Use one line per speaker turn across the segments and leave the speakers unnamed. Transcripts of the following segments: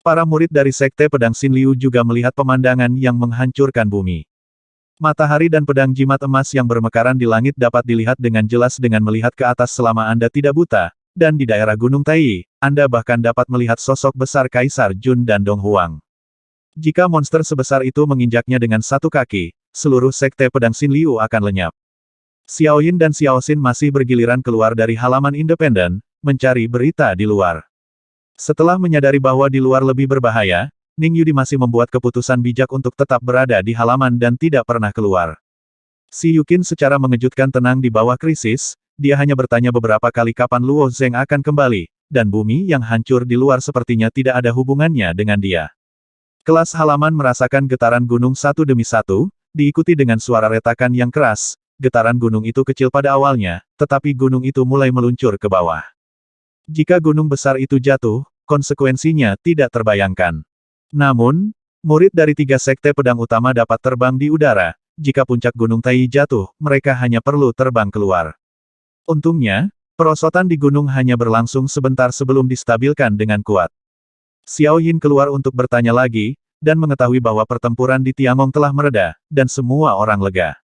Para murid dari Sekte Pedang Xinliu juga melihat pemandangan yang menghancurkan bumi. Matahari dan pedang jimat emas yang bermekaran di langit dapat dilihat dengan jelas dengan melihat ke atas selama Anda tidak buta, dan di daerah Gunung Tai, Anda bahkan dapat melihat sosok besar Kaisar Jun dan Dong Huang. Jika monster sebesar itu menginjaknya dengan satu kaki, seluruh Sekte Pedang Xinliu akan lenyap. Xiao Yin dan Xiao Xin masih bergiliran keluar dari halaman independen, mencari berita di luar. Setelah menyadari bahwa di luar lebih berbahaya, Ning Yudi masih membuat keputusan bijak untuk tetap berada di halaman dan tidak pernah keluar. Si Yukin secara mengejutkan tenang di bawah krisis, dia hanya bertanya beberapa kali kapan Luo Zeng akan kembali, dan bumi yang hancur di luar sepertinya tidak ada hubungannya dengan dia. Kelas halaman merasakan getaran gunung satu demi satu, diikuti dengan suara retakan yang keras. Getaran gunung itu kecil pada awalnya, tetapi gunung itu mulai meluncur ke bawah. Jika gunung besar itu jatuh, konsekuensinya tidak terbayangkan. Namun, murid dari 3 sekte pedang utama dapat terbang di udara. Jika puncak gunung Tai jatuh, mereka hanya perlu terbang keluar. Untungnya, perosotan di gunung hanya berlangsung sebentar sebelum distabilkan dengan kuat. Xiao Yin keluar untuk bertanya lagi, dan mengetahui bahwa pertempuran di Tiangong telah mereda, dan semua orang lega.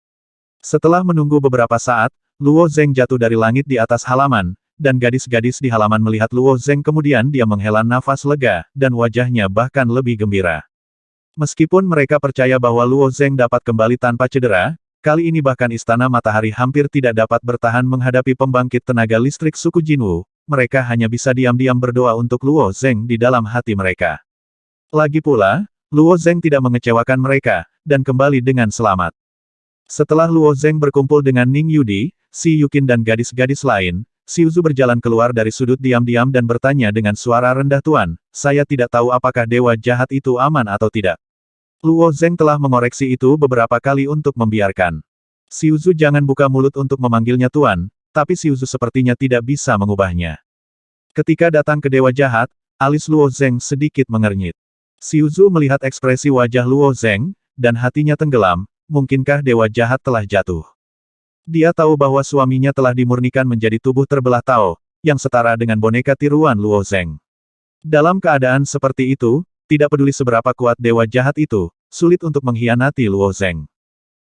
Setelah menunggu beberapa saat, Luo Zeng jatuh dari langit di atas halaman, dan gadis-gadis di halaman melihat Luo Zeng kemudian dia menghela nafas lega, dan wajahnya bahkan lebih gembira. Meskipun mereka percaya bahwa Luo Zeng dapat kembali tanpa cedera, kali ini bahkan Istana Matahari hampir tidak dapat bertahan menghadapi pembangkit tenaga listrik suku Jinwu, mereka hanya bisa diam-diam berdoa untuk Luo Zeng di dalam hati mereka. Lagi pula, Luo Zeng tidak mengecewakan mereka, dan kembali dengan selamat. Setelah Luo Zeng berkumpul dengan Ning Yudi, Si Yukin dan gadis-gadis lain, Xu Zu berjalan keluar dari sudut diam-diam dan bertanya dengan suara rendah, "Tuan, saya tidak tahu apakah dewa jahat itu aman atau tidak." Luo Zeng telah mengoreksi itu beberapa kali untuk membiarkan Xu Zu jangan buka mulut untuk memanggilnya Tuan, tapi Xu Zu sepertinya tidak bisa mengubahnya. Ketika datang ke dewa jahat, alis Luo Zeng sedikit mengernyit. Xu Zu melihat ekspresi wajah Luo Zeng, dan hatinya tenggelam, mungkinkah dewa jahat telah jatuh? Dia tahu bahwa suaminya telah dimurnikan menjadi tubuh terbelah Tao, yang setara dengan boneka tiruan Luo Zeng. Dalam keadaan seperti itu, tidak peduli seberapa kuat dewa jahat itu, sulit untuk mengkhianati Luo Zeng.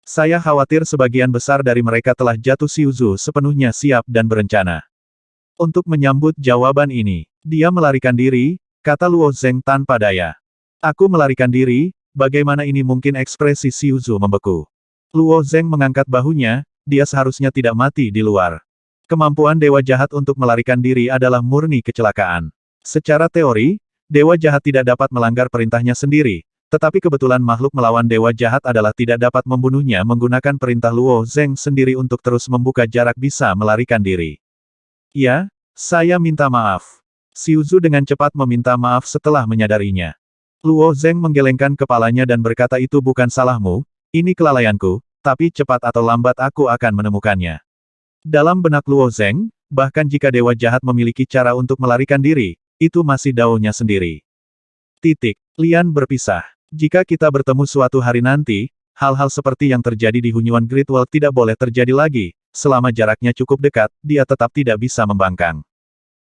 Saya khawatir sebagian besar dari mereka telah jatuh. Xu Zu sepenuhnya siap dan berencana. Untuk menyambut jawaban ini, dia melarikan diri, kata Luo Zeng tanpa daya. Aku melarikan diri, bagaimana ini mungkin? Ekspresi Xu Zu membeku. Luo Zeng mengangkat bahunya, dia seharusnya tidak mati di luar. Kemampuan dewa jahat untuk melarikan diri adalah murni kecelakaan. Secara teori, dewa jahat tidak dapat melanggar perintahnya sendiri, tetapi kebetulan makhluk melawan dewa jahat adalah tidak dapat membunuhnya menggunakan perintah Luo Zeng sendiri untuk terus membuka jarak bisa melarikan diri. Ya, saya minta maaf. Xu Zu dengan cepat meminta maaf setelah menyadarinya. Luo Zeng menggelengkan kepalanya dan berkata, "Itu bukan salahmu, ini kelalaianku. Tapi cepat atau lambat aku akan menemukannya." Dalam benak Luo Zeng, bahkan jika dewa jahat memiliki cara untuk melarikan diri, itu masih daunnya sendiri. Lian berpisah. Jika kita bertemu suatu hari nanti, hal-hal seperti yang terjadi di Hunyuan Great Wall tidak boleh terjadi lagi, selama jaraknya cukup dekat, dia tetap tidak bisa membangkang.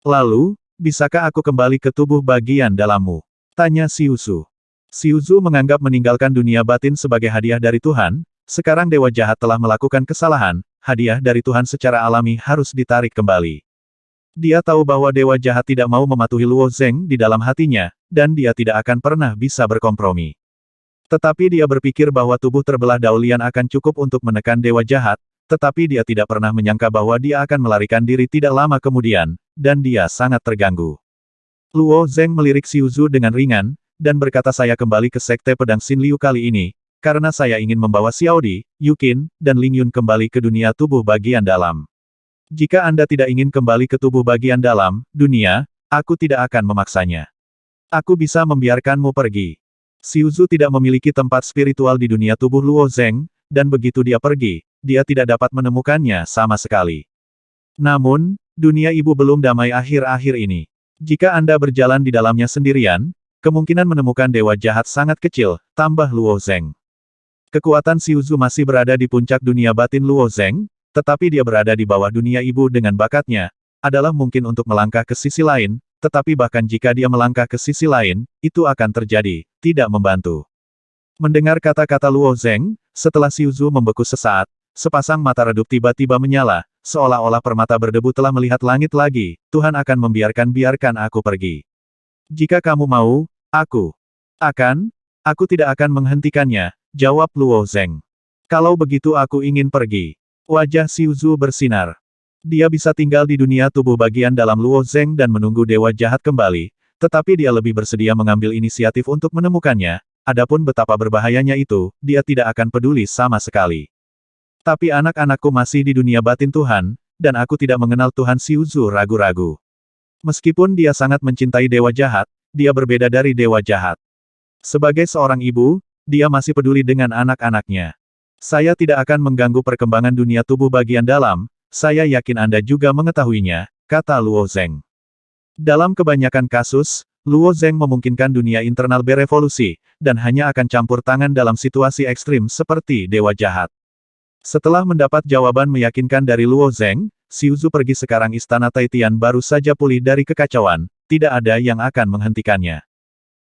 Lalu, bisakah aku kembali ke tubuh bagian dalammu? Tanya Xu Zu. Xu Zu menganggap meninggalkan dunia batin sebagai hadiah dari Tuhan. Sekarang dewa jahat telah melakukan kesalahan, hadiah dari Tuhan secara alami harus ditarik kembali. Dia tahu bahwa dewa jahat tidak mau mematuhi Luo Zeng di dalam hatinya, dan dia tidak akan pernah bisa berkompromi. Tetapi dia berpikir bahwa tubuh terbelah Daolian akan cukup untuk menekan dewa jahat, tetapi dia tidak pernah menyangka bahwa dia akan melarikan diri tidak lama kemudian, dan dia sangat terganggu. Luo Zeng melirik Xu Zu dengan ringan, dan berkata, "Saya kembali ke Sekte Pedang Xinliu kali ini, karena saya ingin membawa Xiao Di, Yukin, dan Ling Yun kembali ke dunia tubuh bagian dalam. Jika Anda tidak ingin kembali ke tubuh bagian dalam, dunia, aku tidak akan memaksanya. Aku bisa membiarkanmu pergi." Xu Zu tidak memiliki tempat spiritual di dunia tubuh Luo Zeng, dan begitu dia pergi, dia tidak dapat menemukannya sama sekali. Namun, dunia ibu belum damai akhir-akhir ini. Jika Anda berjalan di dalamnya sendirian, kemungkinan menemukan dewa jahat sangat kecil, tambah Luo Zeng. Kekuatan Xu Zu masih berada di puncak dunia batin Luo Zeng, tetapi dia berada di bawah dunia ibu dengan bakatnya, adalah mungkin untuk melangkah ke sisi lain, tetapi bahkan jika dia melangkah ke sisi lain, itu akan terjadi, tidak membantu. Mendengar kata-kata Luo Zeng, setelah Xiu Zhu membeku sesaat, sepasang mata redup tiba-tiba menyala, seolah-olah permata berdebu telah melihat langit lagi. Tuhan akan biarkan aku pergi. Jika kamu mau, aku tidak akan menghentikannya, jawab Luo Zeng. Kalau begitu aku ingin pergi. Wajah Xiu Zhu bersinar. Dia bisa tinggal di dunia tubuh bagian dalam Luo Zeng dan menunggu dewa jahat kembali, tetapi dia lebih bersedia mengambil inisiatif untuk menemukannya. Adapun betapa berbahayanya itu, dia tidak akan peduli sama sekali. Tapi anak-anakku masih di dunia batin Tuhan, dan aku tidak mengenal Tuhan. Xiu Zhu ragu-ragu. Meskipun dia sangat mencintai dewa jahat, dia berbeda dari dewa jahat. Sebagai seorang ibu, dia masih peduli dengan anak-anaknya. Saya tidak akan mengganggu perkembangan dunia tubuh bagian dalam, saya yakin Anda juga mengetahuinya, kata Luo Zeng. Dalam kebanyakan kasus, Luo Zeng memungkinkan dunia internal berevolusi, dan hanya akan campur tangan dalam situasi ekstrim seperti dewa jahat. Setelah mendapat jawaban meyakinkan dari Luo Zeng, Xiu Zhu pergi. Sekarang istana Taitian baru saja pulih dari kekacauan, tidak ada yang akan menghentikannya.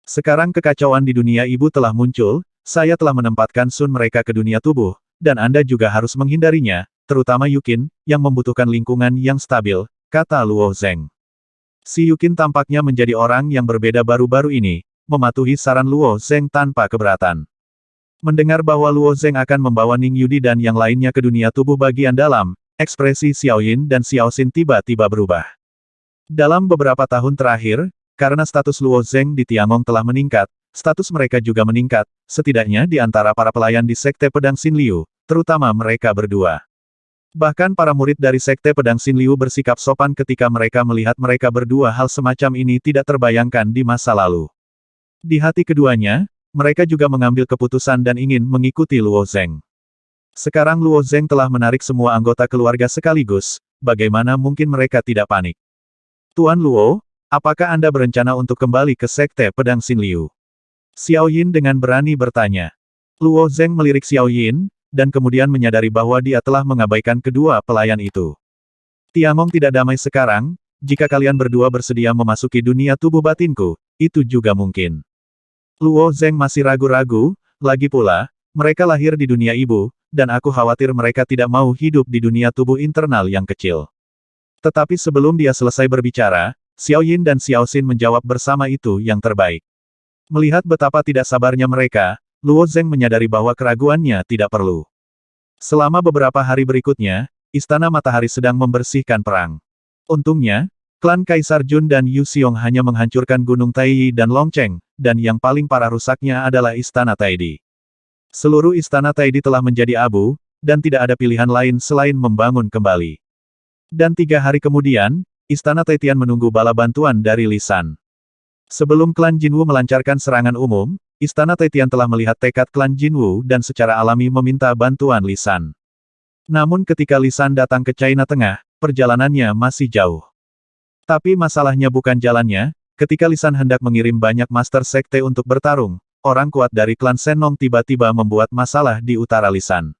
Sekarang kekacauan di dunia ibu telah muncul, saya telah menempatkan Sun mereka ke dunia tubuh, dan Anda juga harus menghindarinya, terutama Yukin, yang membutuhkan lingkungan yang stabil, kata Luo Zeng. Si Yukin tampaknya menjadi orang yang berbeda baru-baru ini, mematuhi saran Luo Zeng tanpa keberatan. Mendengar bahwa Luo Zeng akan membawa Ning Yudi dan yang lainnya ke dunia tubuh bagian dalam, ekspresi Xiao Yin dan Xiao Xin tiba-tiba berubah. Dalam beberapa tahun terakhir, karena status Luo Zeng di Tiangong telah meningkat, status mereka juga meningkat, setidaknya di antara para pelayan di Sekte Pedang Xin Liu, terutama mereka berdua. Bahkan para murid dari Sekte Pedang Xin Liu bersikap sopan ketika mereka melihat mereka berdua. Hal semacam ini tidak terbayangkan di masa lalu. Di hati keduanya, mereka juga mengambil keputusan dan ingin mengikuti Luo Zeng. Sekarang Luo Zeng telah menarik semua anggota keluarga sekaligus, bagaimana mungkin mereka tidak panik? Tuan Luo, apakah Anda berencana untuk kembali ke Sekte Pedang Xin Liu? Xiao Yin dengan berani bertanya. Luo Zeng melirik Xiao Yin, dan kemudian menyadari bahwa dia telah mengabaikan kedua pelayan itu. Tiangong tidak damai sekarang, jika kalian berdua bersedia memasuki dunia tubuh batinku, itu juga mungkin. Luo Zeng masih ragu-ragu, lagi pula, mereka lahir di dunia ibu, dan aku khawatir mereka tidak mau hidup di dunia tubuh internal yang kecil. Tetapi sebelum dia selesai berbicara, Xiao Yin dan Xiao Xin menjawab bersama itu yang terbaik. Melihat betapa tidak sabarnya mereka, Luo Zeng menyadari bahwa keraguannya tidak perlu. Selama beberapa hari berikutnya, Istana Matahari sedang membersihkan perang. Untungnya, klan Kaisar Jun dan Yu Xiong hanya menghancurkan Gunung Taiyi dan Longcheng, dan yang paling parah rusaknya adalah Istana Taidi. Seluruh Istana Taidi telah menjadi abu, dan tidak ada pilihan lain selain membangun kembali. Dan 3 hari kemudian, Istana Taitian menunggu bala bantuan dari Lisan. Sebelum klan Jinwu melancarkan serangan umum, Istana Taitian telah melihat tekad klan Jinwu dan secara alami meminta bantuan Lisan. Namun ketika Lisan datang ke China Tengah, perjalanannya masih jauh. Tapi masalahnya bukan jalannya, ketika Lisan hendak mengirim banyak master sekte untuk bertarung, orang kuat dari klan Sennong tiba-tiba membuat masalah di utara Lisan.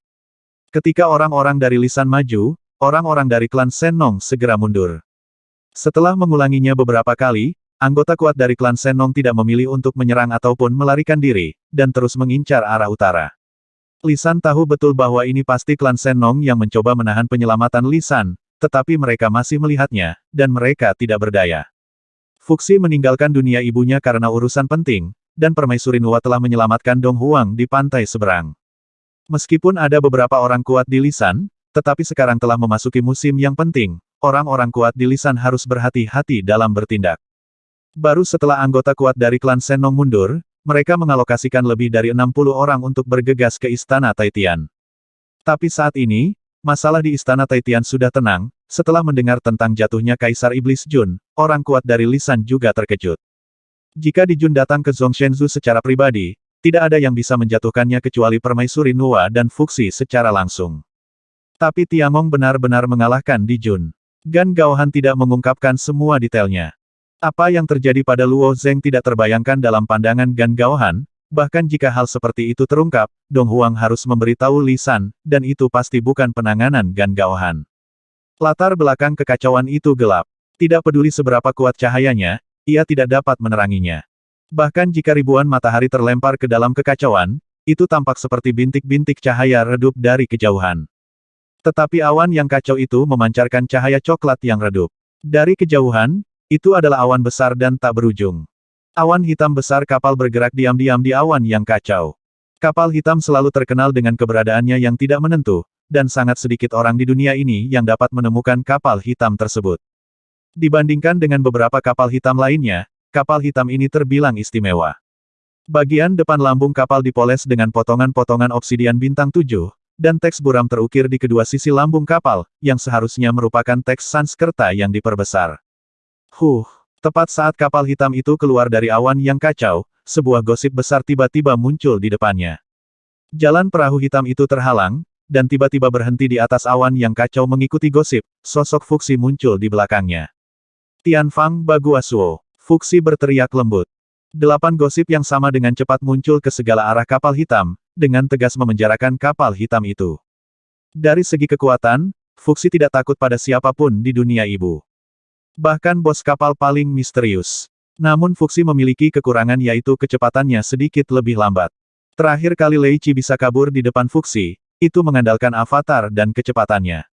Ketika orang-orang dari Lisan maju, orang-orang dari klan Sennong segera mundur. Setelah mengulanginya beberapa kali, anggota kuat dari klan Sennong tidak memilih untuk menyerang ataupun melarikan diri, dan terus mengincar arah utara. Lisan tahu betul bahwa ini pasti klan Sennong yang mencoba menahan penyelamatan Lisan, tetapi mereka masih melihatnya, dan mereka tidak berdaya. Fuxi meninggalkan dunia ibunya karena urusan penting, dan Permaisuri Nuwa telah menyelamatkan Dong Huang di pantai seberang. Meskipun ada beberapa orang kuat di Lisan, tetapi sekarang telah memasuki musim yang penting, orang-orang kuat di Lisan harus berhati-hati dalam bertindak. Baru setelah anggota kuat dari klan Sennong mundur, mereka mengalokasikan lebih dari 60 orang untuk bergegas ke Istana Taitian. Tapi saat ini, masalah di Istana Taitian sudah tenang, setelah mendengar tentang jatuhnya Kaisar Iblis Jun, orang kuat dari Lisan juga terkejut. Jika Di Jun datang ke Zhongshenzhou secara pribadi, tidak ada yang bisa menjatuhkannya kecuali Permaisuri Nuwa dan Fuxi secara langsung. Tapi Tiangong benar-benar mengalahkan Di Jun. Gan Gaohan tidak mengungkapkan semua detailnya. Apa yang terjadi pada Luo Zeng tidak terbayangkan dalam pandangan Gan Gaohan, bahkan jika hal seperti itu terungkap, Dong Huang harus memberitahu Lisan, dan itu pasti bukan penanganan Gan Gaohan. Latar belakang kekacauan itu gelap. Tidak peduli seberapa kuat cahayanya, ia tidak dapat meneranginya. Bahkan jika ribuan matahari terlempar ke dalam kekacauan, itu tampak seperti bintik-bintik cahaya redup dari kejauhan. Tetapi awan yang kacau itu memancarkan cahaya coklat yang redup. Dari kejauhan, itu adalah awan besar dan tak berujung. Awan hitam besar kapal bergerak diam-diam di awan yang kacau. Kapal hitam selalu terkenal dengan keberadaannya yang tidak menentu, dan sangat sedikit orang di dunia ini yang dapat menemukan kapal hitam tersebut. Dibandingkan dengan beberapa kapal hitam lainnya, kapal hitam ini terbilang istimewa. Bagian depan lambung kapal dipoles dengan potongan-potongan obsidian bintang 7, dan teks buram terukir di kedua sisi lambung kapal, yang seharusnya merupakan teks Sanskerta yang diperbesar. Tepat saat kapal hitam itu keluar dari awan yang kacau, sebuah gosip besar tiba-tiba muncul di depannya. Jalan perahu hitam itu terhalang, dan tiba-tiba berhenti di atas awan yang kacau mengikuti gosip, sosok Fuxi muncul di belakangnya. Tianfang Baguasuo. Fuxi berteriak lembut. 8 gosip yang sama dengan cepat muncul ke segala arah kapal hitam, dengan tegas memenjarakan kapal hitam itu. Dari segi kekuatan, Fuxi tidak takut pada siapapun di dunia ibu. Bahkan bos kapal paling misterius. Namun Fuxi memiliki kekurangan yaitu kecepatannya sedikit lebih lambat. Terakhir kali Lei Qi bisa kabur di depan Fuxi, itu mengandalkan avatar dan kecepatannya.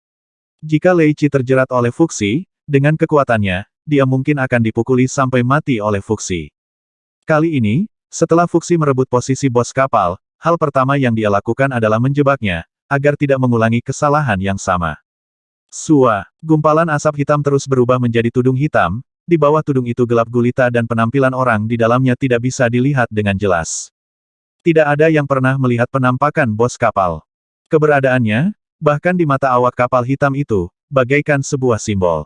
Jika Lei Qi terjerat oleh Fuxi, dengan kekuatannya, dia mungkin akan dipukuli sampai mati oleh Fuxi. Kali ini, setelah Fuxi merebut posisi bos kapal, hal pertama yang dia lakukan adalah menjebaknya, agar tidak mengulangi kesalahan yang sama. Gumpalan asap hitam terus berubah menjadi tudung hitam, di bawah tudung itu gelap gulita dan penampilan orang di dalamnya tidak bisa dilihat dengan jelas. Tidak ada yang pernah melihat penampakan bos kapal. Keberadaannya, bahkan di mata awak kapal hitam itu, bagaikan sebuah simbol.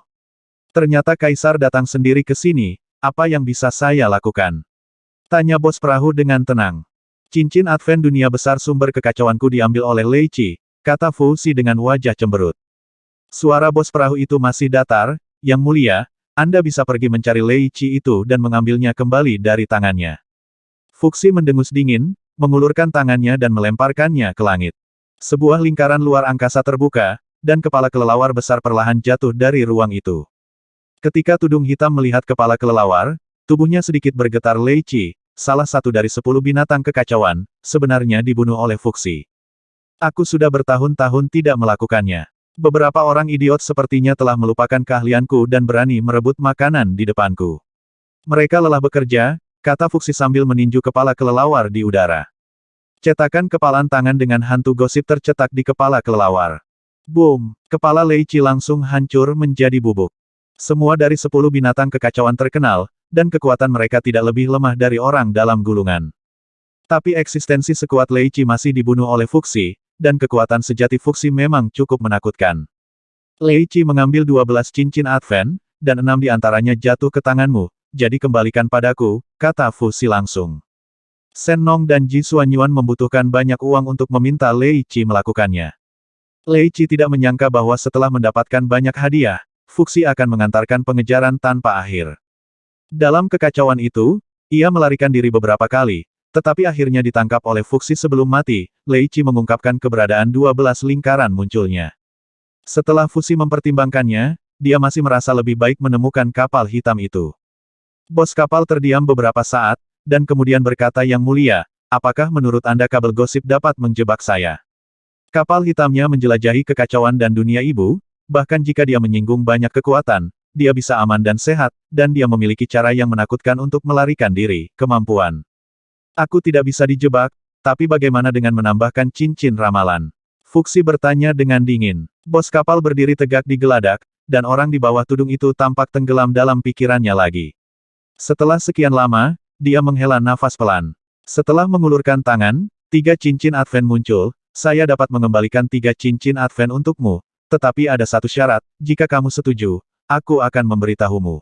Ternyata Kaisar datang sendiri ke sini, apa yang bisa saya lakukan? Tanya bos perahu dengan tenang. Cincin Advent dunia besar sumber kekacauanku diambil oleh Lei Qi, kata Fuxi dengan wajah cemberut. Suara bos perahu itu masih datar, Yang Mulia, Anda bisa pergi mencari Lei Qi itu dan mengambilnya kembali dari tangannya. Fuxi mendengus dingin, mengulurkan tangannya dan melemparkannya ke langit. Sebuah lingkaran luar angkasa terbuka, dan kepala kelelawar besar perlahan jatuh dari ruang itu. Ketika tudung hitam melihat kepala kelelawar, tubuhnya sedikit bergetar. Lei Qi, salah satu dari 10 binatang kekacauan, sebenarnya dibunuh oleh Fuxi. Aku sudah bertahun-tahun tidak melakukannya. Beberapa orang idiot sepertinya telah melupakan keahlianku dan berani merebut makanan di depanku. Mereka lelah bekerja, kata Fuxi sambil meninju kepala kelelawar di udara. Cetakan kepalan tangan dengan hantu gosip tercetak di kepala kelelawar. Boom! Kepala Lei Qi langsung hancur menjadi bubuk. Semua dari 10 binatang kekacauan terkenal, dan kekuatan mereka tidak lebih lemah dari orang dalam gulungan. Tapi eksistensi sekuat Lei Qi masih dibunuh oleh Fuxi, dan kekuatan sejati Fuxi memang cukup menakutkan. Lei Qi mengambil 12 cincin Advent, dan 6 di antaranya jatuh ke tanganmu, jadi kembalikan padaku, kata Fuxi langsung. Shen Nong dan Ji Xuanyuan membutuhkan banyak uang untuk meminta Lei Qi melakukannya. Lei Qi tidak menyangka bahwa setelah mendapatkan banyak hadiah, Fuxi akan mengantarkan pengejaran tanpa akhir. Dalam kekacauan itu, ia melarikan diri beberapa kali, tetapi akhirnya ditangkap oleh Fuxi sebelum mati. Lei Qi mengungkapkan keberadaan 12 lingkaran munculnya. Setelah Fuxi mempertimbangkannya, dia masih merasa lebih baik menemukan kapal hitam itu. Bos kapal terdiam beberapa saat, dan kemudian berkata, Yang Mulia, apakah menurut Anda kabel gosip dapat menjebak saya? Kapal hitamnya menjelajahi kekacauan dan dunia ibu, bahkan jika dia menyinggung banyak kekuatan, dia bisa aman dan sehat, dan dia memiliki cara yang menakutkan untuk melarikan diri, kemampuan. Aku tidak bisa dijebak, tapi bagaimana dengan menambahkan cincin ramalan? Fuxi bertanya dengan dingin. Bos kapal berdiri tegak di geladak, dan orang di bawah tudung itu tampak tenggelam dalam pikirannya lagi. Setelah sekian lama, dia menghela nafas pelan. Setelah mengulurkan tangan, 3 cincin Advent muncul. Saya dapat mengembalikan 3 cincin Advent untukmu. Tetapi ada satu syarat, jika kamu setuju, aku akan memberitahumu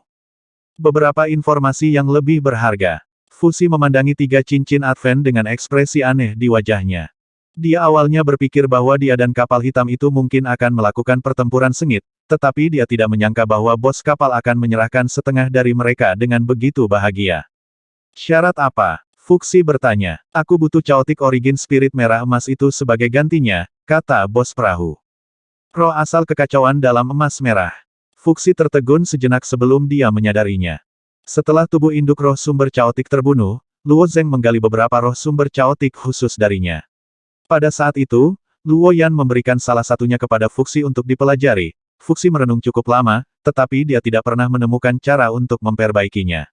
beberapa informasi yang lebih berharga. Fuxi memandangi 3 cincin Advent dengan ekspresi aneh di wajahnya. Dia awalnya berpikir bahwa dia dan kapal hitam itu mungkin akan melakukan pertempuran sengit, tetapi dia tidak menyangka bahwa bos kapal akan menyerahkan setengah dari mereka dengan begitu bahagia. Syarat apa? Fuxi bertanya. Aku butuh Chaotic Origin Spirit merah emas itu sebagai gantinya, kata bos perahu. Roh asal kekacauan dalam emas merah. Fuxi tertegun sejenak sebelum dia menyadarinya. Setelah tubuh induk roh sumber caotik terbunuh, Luo Zeng menggali beberapa roh sumber caotik khusus darinya. Pada saat itu, Luo Yan memberikan salah satunya kepada Fuxi untuk dipelajari. Fuxi merenung cukup lama, tetapi dia tidak pernah menemukan cara untuk memperbaikinya.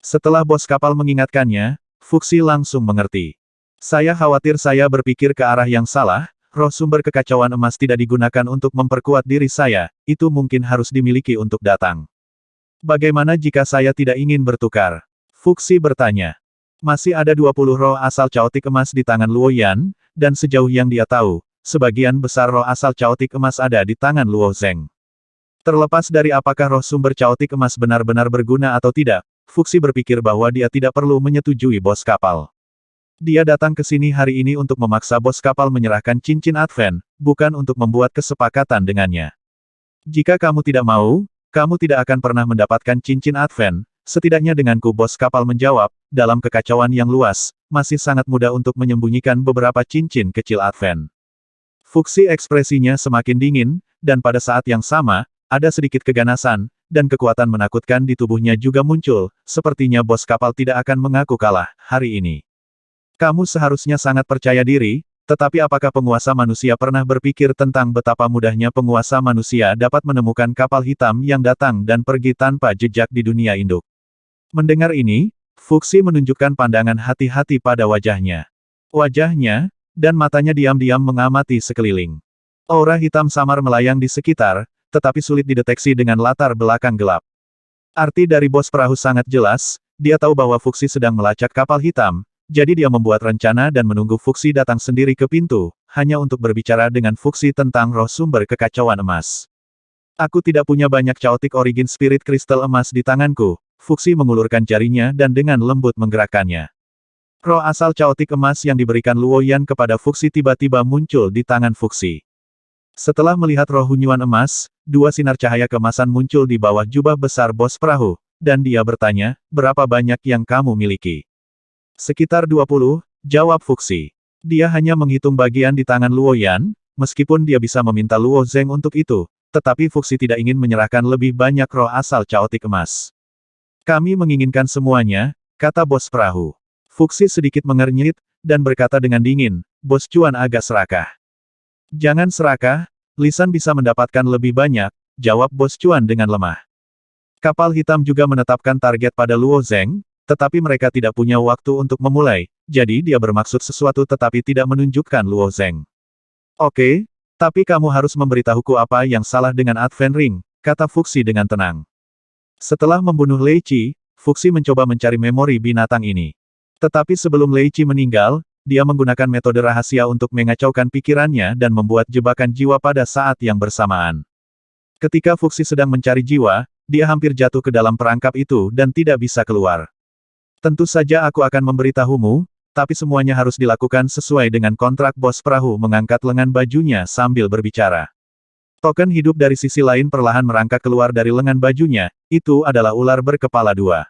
Setelah bos kapal mengingatkannya, Fuxi langsung mengerti. Saya khawatir saya berpikir ke arah yang salah, roh sumber kekacauan emas tidak digunakan untuk memperkuat diri saya, itu mungkin harus dimiliki untuk datang. Bagaimana jika saya tidak ingin bertukar? Fuxi bertanya. Masih ada 20 roh asal caotik emas di tangan Luo Yan, dan sejauh yang dia tahu, sebagian besar roh asal caotik emas ada di tangan Luo Zeng. Terlepas dari apakah roh sumber caotik emas benar-benar berguna atau tidak, Fuxi berpikir bahwa dia tidak perlu menyetujui bos kapal. Dia datang ke sini hari ini untuk memaksa bos kapal menyerahkan cincin Advent, bukan untuk membuat kesepakatan dengannya. Jika kamu tidak mau, kamu tidak akan pernah mendapatkan cincin Advent, setidaknya denganku bos kapal menjawab, dalam kekacauan yang luas, masih sangat mudah untuk menyembunyikan beberapa cincin kecil Advent. Fuxi ekspresinya semakin dingin, dan pada saat yang sama, ada sedikit keganasan, dan kekuatan menakutkan di tubuhnya juga muncul, sepertinya bos kapal tidak akan mengaku kalah, hari ini. Kamu seharusnya sangat percaya diri, tetapi apakah penguasa manusia pernah berpikir tentang betapa mudahnya penguasa manusia dapat menemukan kapal hitam yang datang dan pergi tanpa jejak di dunia induk? Mendengar ini, Fuxi menunjukkan pandangan hati-hati pada wajahnya. Wajahnya, dan matanya diam-diam mengamati sekeliling. Aura hitam samar melayang di sekitar, tetapi sulit dideteksi dengan latar belakang gelap. Arti dari bos perahu sangat jelas, dia tahu bahwa Fuxi sedang melacak kapal hitam, jadi dia membuat rencana dan menunggu Fuxi datang sendiri ke pintu, hanya untuk berbicara dengan Fuxi tentang roh sumber kekacauan emas. Aku tidak punya banyak caotik origin spirit kristal emas di tanganku, Fuxi mengulurkan jarinya dan dengan lembut menggerakkannya. Roh asal caotik emas yang diberikan Luo Yan kepada Fuxi tiba-tiba muncul di tangan Fuxi. Setelah melihat roh hunyuan emas, dua sinar cahaya keemasan muncul di bawah jubah besar bos perahu, dan dia bertanya, berapa banyak yang kamu miliki? Sekitar 20, jawab Fuxi. Dia hanya menghitung bagian di tangan Luo Yan, meskipun dia bisa meminta Luo Zeng untuk itu, tetapi Fuxi tidak ingin menyerahkan lebih banyak roh asal caotik emas. Kami menginginkan semuanya, kata bos perahu. Fuxi sedikit mengernyit, dan berkata dengan dingin, bos cuan agak serakah. Jangan serakah, Lisan bisa mendapatkan lebih banyak, jawab bos cuan dengan lemah. Kapal hitam juga menetapkan target pada Luo Zeng, tetapi mereka tidak punya waktu untuk memulai, jadi dia bermaksud sesuatu tetapi tidak menunjukkan Luo Zeng. Oke, tapi kamu harus memberitahuku apa yang salah dengan Advent Ring, kata Fuxi dengan tenang. Setelah membunuh Lei Qi, Fuxi mencoba mencari memori binatang ini. Tetapi sebelum Lei Qi meninggal, dia menggunakan metode rahasia untuk mengacaukan pikirannya dan membuat jebakan jiwa pada saat yang bersamaan. Ketika Fuxi sedang mencari jiwa, dia hampir jatuh ke dalam perangkap itu dan tidak bisa keluar. Tentu saja aku akan memberitahumu, tapi semuanya harus dilakukan sesuai dengan kontrak bos perahu mengangkat lengan bajunya sambil berbicara. Token hidup dari sisi lain perlahan merangkak keluar dari lengan bajunya, itu adalah ular berkepala dua.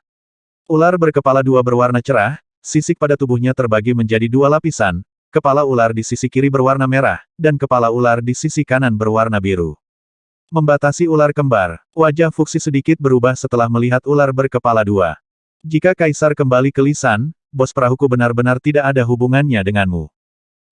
Ular berkepala dua berwarna cerah, sisik pada tubuhnya terbagi menjadi dua lapisan, kepala ular di sisi kiri berwarna merah, dan kepala ular di sisi kanan berwarna biru. Membatasi ular kembar, wajah Fuxi sedikit berubah setelah melihat ular berkepala dua. Jika Kaisar kembali ke Lisan, bos perahuku benar-benar tidak ada hubungannya denganmu.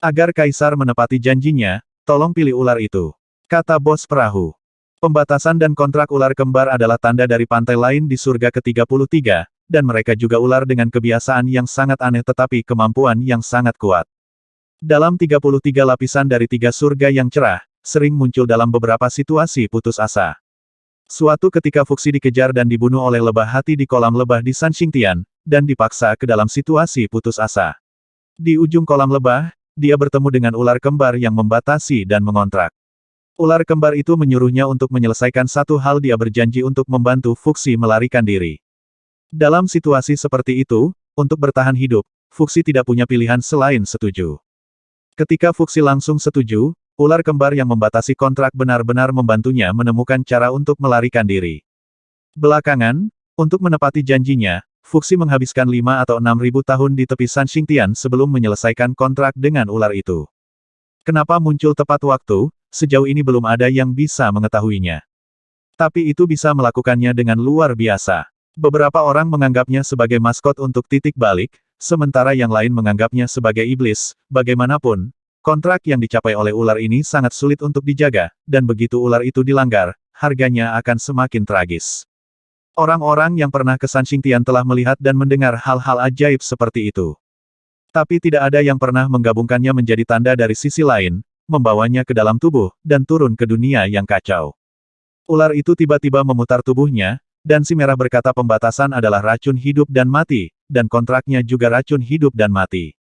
Agar Kaisar menepati janjinya, tolong pilih ular itu, kata bos perahu. Pembatasan dan kontrak ular kembar adalah tanda dari pantai lain di surga ke-33, dan mereka juga ular dengan kebiasaan yang sangat aneh tetapi kemampuan yang sangat kuat. Dalam 33 lapisan dari 3 surga yang cerah, sering muncul dalam beberapa situasi putus asa. Suatu ketika Fuxi dikejar dan dibunuh oleh lebah hati di kolam lebah di Sanxingtian, dan dipaksa ke dalam situasi putus asa. Di ujung kolam lebah, dia bertemu dengan ular kembar yang membatasi dan mengontrak. Ular kembar itu menyuruhnya untuk menyelesaikan satu hal, dia berjanji untuk membantu Fuxi melarikan diri. Dalam situasi seperti itu, untuk bertahan hidup, Fuxi tidak punya pilihan selain setuju. Ketika Fuxi langsung setuju, ular kembar yang membatasi kontrak benar-benar membantunya menemukan cara untuk melarikan diri. Belakangan, untuk menepati janjinya, Fuxi menghabiskan 5 atau 6.000 tahun di tepi Sanxingtian sebelum menyelesaikan kontrak dengan ular itu. Kenapa muncul tepat waktu, sejauh ini belum ada yang bisa mengetahuinya. Tapi itu bisa melakukannya dengan luar biasa. Beberapa orang menganggapnya sebagai maskot untuk titik balik, sementara yang lain menganggapnya sebagai iblis. Bagaimanapun, kontrak yang dicapai oleh ular ini sangat sulit untuk dijaga, dan begitu ular itu dilanggar, harganya akan semakin tragis. Orang-orang yang pernah ke Sanxingtian telah melihat dan mendengar hal-hal ajaib seperti itu. Tapi tidak ada yang pernah menggabungkannya menjadi tanda dari sisi lain, membawanya ke dalam tubuh, dan turun ke dunia yang kacau. Ular itu tiba-tiba memutar tubuhnya, dan si merah berkata pembatasan adalah racun hidup dan mati, dan kontraknya juga racun hidup dan mati.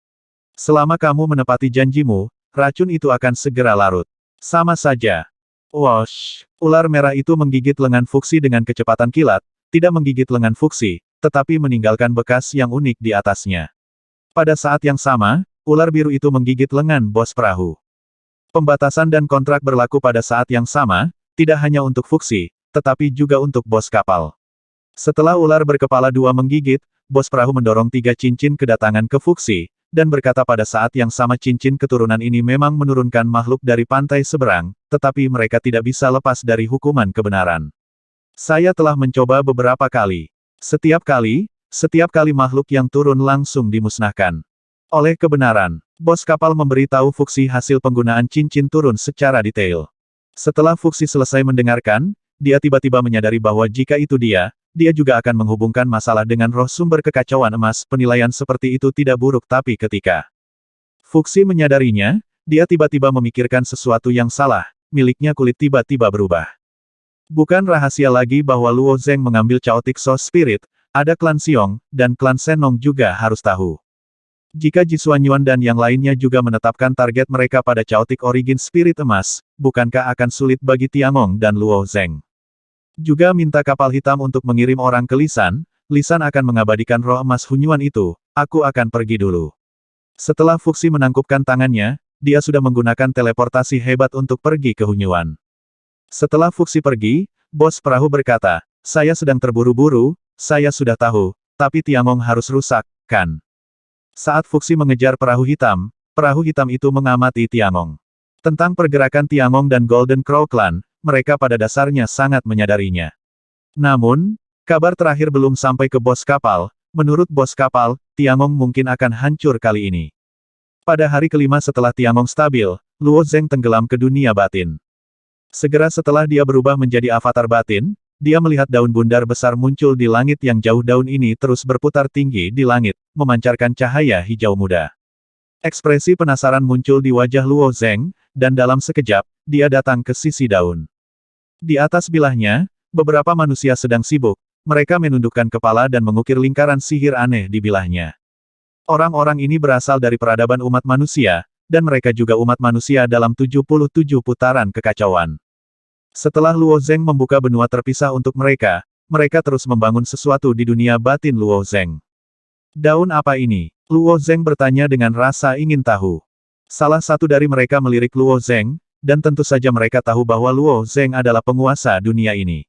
Selama kamu menepati janjimu, racun itu akan segera larut. Sama saja. Wosh! Ular merah itu menggigit lengan Fuxi dengan kecepatan kilat, tidak menggigit lengan Fuxi, tetapi meninggalkan bekas yang unik di atasnya. Pada saat yang sama, ular biru itu menggigit lengan bos perahu. Pembatasan dan kontrak berlaku pada saat yang sama, tidak hanya untuk Fuxi, tetapi juga untuk bos kapal. Setelah ular berkepala dua menggigit, bos perahu mendorong 3 cincin kedatangan ke Fuxi, dan berkata pada saat yang sama cincin keturunan ini memang menurunkan makhluk dari pantai seberang, tetapi mereka tidak bisa lepas dari hukuman kebenaran. Saya telah mencoba beberapa kali. Setiap kali makhluk yang turun langsung dimusnahkan. Oleh kebenaran, bos kapal memberi tahu Fuxi hasil penggunaan cincin turun secara detail. Setelah Fuxi selesai mendengarkan, dia tiba-tiba menyadari bahwa jika itu dia juga akan menghubungkan masalah dengan roh sumber kekacauan emas. Penilaian seperti itu tidak buruk, tapi ketika Fuxi menyadarinya, dia tiba-tiba memikirkan sesuatu yang salah, miliknya kulit tiba-tiba berubah. Bukan rahasia lagi bahwa Luo Zeng mengambil Chaotic Soul Spirit, ada klan Xiong, dan klan Shenong juga harus tahu. Jika Jisuan Yuan dan yang lainnya juga menetapkan target mereka pada Chaotic Origin Spirit emas, bukankah akan sulit bagi Tiangong dan Luo Zeng? Juga minta kapal hitam untuk mengirim orang ke Lisan, Lisan akan mengabadikan roh emas Hunyuan itu, aku akan pergi dulu. Setelah Fuxi menangkupkan tangannya, dia sudah menggunakan teleportasi hebat untuk pergi ke Hunyuan. Setelah Fuxi pergi, bos perahu berkata, saya sedang terburu-buru, saya sudah tahu, tapi Tiangong harus rusak, kan? Saat Fuxi mengejar perahu hitam itu mengamati Tiangong. Tentang pergerakan Tiangong dan Golden Crow Clan, mereka pada dasarnya sangat menyadarinya. Namun, kabar terakhir belum sampai ke bos kapal. Menurut bos kapal, Tiangong mungkin akan hancur kali ini. Pada hari kelima setelah Tiangong stabil, Luo Zeng tenggelam ke dunia batin. Segera setelah dia berubah menjadi avatar batin, dia melihat daun bundar besar muncul di langit yang jauh. Daun ini terus berputar tinggi di langit, memancarkan cahaya hijau muda. Ekspresi penasaran muncul di wajah Luo Zeng, dan dalam sekejap, dia datang ke sisi daun. Di atas bilahnya, beberapa manusia sedang sibuk, mereka menundukkan kepala dan mengukir lingkaran sihir aneh di bilahnya. Orang-orang ini berasal dari peradaban umat manusia, dan mereka juga umat manusia dalam 77 putaran kekacauan. Setelah Luo Zeng membuka benua terpisah untuk mereka, mereka terus membangun sesuatu di dunia batin Luo Zeng. Daun apa ini? Luo Zeng bertanya dengan rasa ingin tahu. Salah satu dari mereka melirik Luo Zeng, dan tentu saja mereka tahu bahwa Luo Zeng adalah penguasa dunia ini.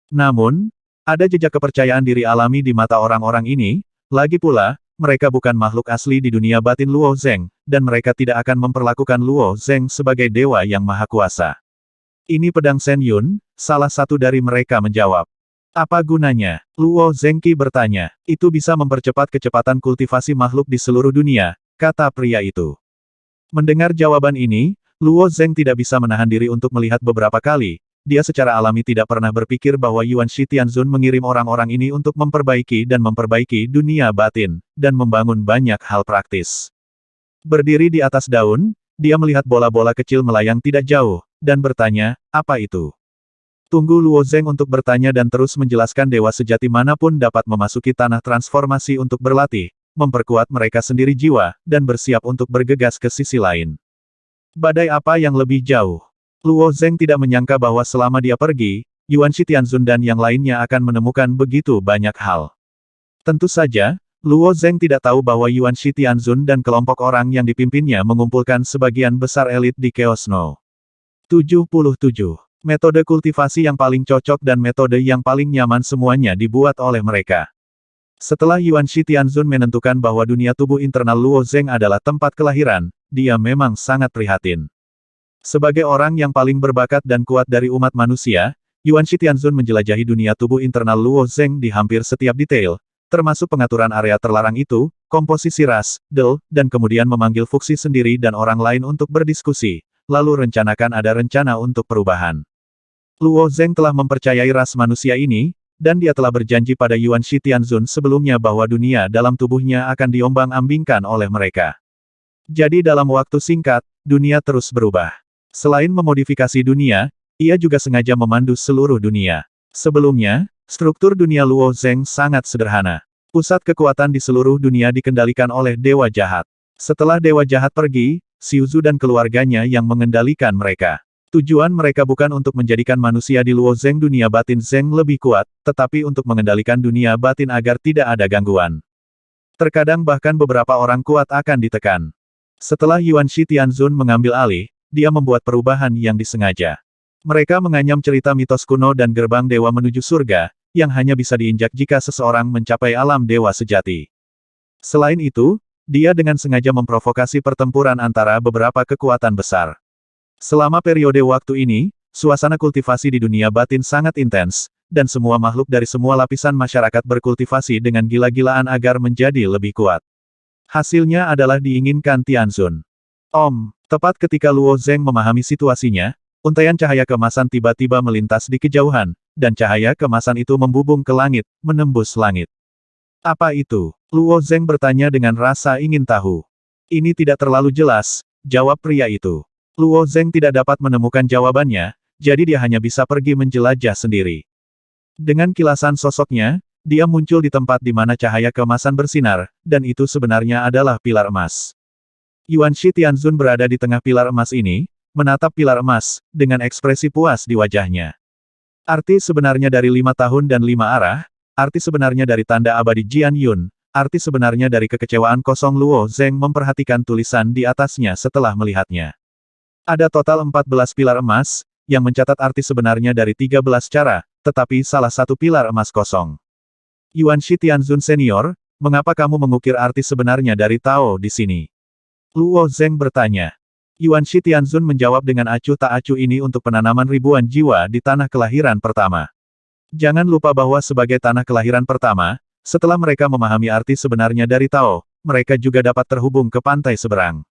Namun, ada jejak kepercayaan diri alami di mata orang-orang ini, lagi pula, mereka bukan makhluk asli di dunia batin Luo Zeng, dan mereka tidak akan memperlakukan Luo Zeng sebagai dewa yang maha kuasa. Ini pedang Shen Yun, salah satu dari mereka menjawab. Apa gunanya? Luo Zengqi bertanya. Itu bisa mempercepat kecepatan kultivasi makhluk di seluruh dunia, kata pria itu. Mendengar jawaban ini, Luo Zeng tidak bisa menahan diri untuk melihat beberapa kali. Dia secara alami tidak pernah berpikir bahwa Yuan Shi Tianzun mengirim orang-orang ini untuk memperbaiki dunia batin, dan membangun banyak hal praktis. Berdiri di atas daun, dia melihat bola-bola kecil melayang tidak jauh, dan bertanya, apa itu? Tunggu Luo Zeng untuk bertanya dan terus menjelaskan dewa sejati manapun dapat memasuki tanah transformasi untuk berlatih, memperkuat mereka sendiri jiwa, dan bersiap untuk bergegas ke sisi lain. Badai apa yang lebih jauh? Luo Zeng tidak menyangka bahwa selama dia pergi, Yuan Shi Tianzun dan yang lainnya akan menemukan begitu banyak hal. Tentu saja, Luo Zeng tidak tahu bahwa Yuan Shi Tianzun dan kelompok orang yang dipimpinnya mengumpulkan sebagian besar elit di Chaos Snow. 77. Metode kultivasi yang paling cocok dan metode yang paling nyaman semuanya dibuat oleh mereka. Setelah Yuan Shi Tianzun menentukan bahwa dunia tubuh internal Luo Zeng adalah tempat kelahiran, dia memang sangat prihatin. Sebagai orang yang paling berbakat dan kuat dari umat manusia, Yuan Shi Tianzun menjelajahi dunia tubuh internal Luo Zeng di hampir setiap detail, termasuk pengaturan area terlarang itu, komposisi ras, dan kemudian memanggil Fuxi sendiri dan orang lain untuk berdiskusi, lalu rencanakan ada rencana untuk perubahan. Luo Zeng telah mempercayai ras manusia ini, dan dia telah berjanji pada Yuan Shi Tianzun sebelumnya bahwa dunia dalam tubuhnya akan diombang-ambingkan oleh mereka. Jadi dalam waktu singkat, dunia terus berubah. Selain memodifikasi dunia, ia juga sengaja memandu seluruh dunia. Sebelumnya, struktur dunia Luo Zeng sangat sederhana. Pusat kekuatan di seluruh dunia dikendalikan oleh Dewa Jahat. Setelah Dewa Jahat pergi, Xiu Zhu dan keluarganya yang mengendalikan mereka. Tujuan mereka bukan untuk menjadikan manusia di Luo Zeng dunia batin Zeng lebih kuat, tetapi untuk mengendalikan dunia batin agar tidak ada gangguan. Terkadang bahkan beberapa orang kuat akan ditekan. Setelah Yuan Shi Tianzun mengambil alih, dia membuat perubahan yang disengaja. Mereka menganyam cerita mitos kuno dan gerbang dewa menuju surga, yang hanya bisa diinjak jika seseorang mencapai alam dewa sejati. Selain itu, dia dengan sengaja memprovokasi pertempuran antara beberapa kekuatan besar. Selama periode waktu ini, suasana kultivasi di dunia batin sangat intens, dan semua makhluk dari semua lapisan masyarakat berkultivasi dengan gila-gilaan agar menjadi lebih kuat. Hasilnya adalah diinginkan Tianzun. Tepat ketika Luo Zeng memahami situasinya, untaian cahaya keemasan tiba-tiba melintas di kejauhan, dan cahaya keemasan itu membubung ke langit, menembus langit. Apa itu? Luo Zeng bertanya dengan rasa ingin tahu. Ini tidak terlalu jelas, jawab pria itu. Luo Zeng tidak dapat menemukan jawabannya, jadi dia hanya bisa pergi menjelajah sendiri. Dengan kilasan sosoknya, dia muncul di tempat di mana cahaya keemasan bersinar, dan itu sebenarnya adalah pilar emas. Yuan Shi Tianzun berada di tengah pilar emas ini, menatap pilar emas, dengan ekspresi puas di wajahnya. Arti sebenarnya dari 5 tahun dan 5 arah, arti sebenarnya dari tanda abadi Jian Yun, arti sebenarnya dari kekecewaan kosong Luo Zeng memperhatikan tulisan di atasnya setelah melihatnya. Ada total 14 pilar emas, yang mencatat arti sebenarnya dari 13 cara, tetapi salah satu pilar emas kosong. Yuan Shi Tianzun Senior, mengapa kamu mengukir arti sebenarnya dari Tao di sini? Luo Zeng bertanya. Yuan Shi Tianzun menjawab dengan acuh tak acuh ini untuk penanaman ribuan jiwa di tanah kelahiran pertama. Jangan lupa bahwa sebagai tanah kelahiran pertama, setelah mereka memahami arti sebenarnya dari Tao, mereka juga dapat terhubung ke pantai seberang.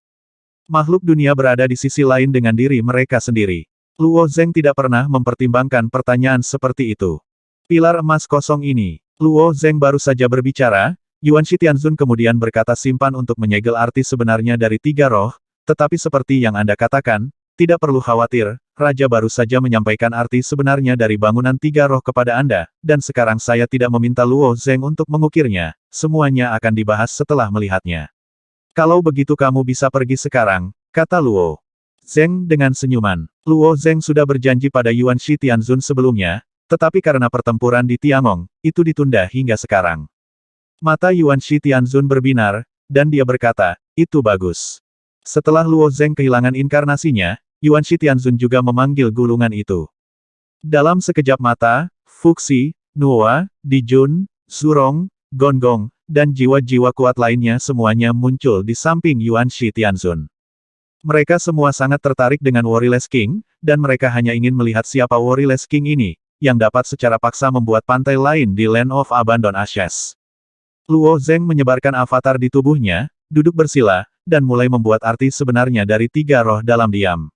Makhluk dunia berada di sisi lain dengan diri mereka sendiri. Luo Zeng tidak pernah mempertimbangkan pertanyaan seperti itu. Pilar emas kosong ini. Luo Zeng baru saja berbicara, Yuan Shi Tianzun kemudian berkata simpan untuk menyegel arti sebenarnya dari 3 roh, tetapi seperti yang Anda katakan, tidak perlu khawatir, Raja baru saja menyampaikan arti sebenarnya dari bangunan 3 roh kepada Anda, dan sekarang saya tidak meminta Luo Zeng untuk mengukirnya, semuanya akan dibahas setelah melihatnya. Kalau begitu kamu bisa pergi sekarang, kata Luo Zeng dengan senyuman. Luo Zeng sudah berjanji pada Yuan Shi Tianzun sebelumnya, tetapi karena pertempuran di Tiangong, itu ditunda hingga sekarang. Mata Yuan Shi Tianzun berbinar, dan dia berkata, itu bagus. Setelah Luo Zeng kehilangan inkarnasinya, Yuan Shi Tianzun juga memanggil gulungan itu. Dalam sekejap mata, Fuxi, Nuo, Dijun, Zurong, Gonggong, dan jiwa-jiwa kuat lainnya semuanya muncul di samping Yuan Shi Tianzun. Mereka semua sangat tertarik dengan Warriorless King, dan mereka hanya ingin melihat siapa Warriorless King ini, yang dapat secara paksa membuat pantai lain di Land of Abandon Ashes. Luo Zeng menyebarkan avatar di tubuhnya, duduk bersila, dan mulai membuat arti sebenarnya dari 3 roh dalam diam.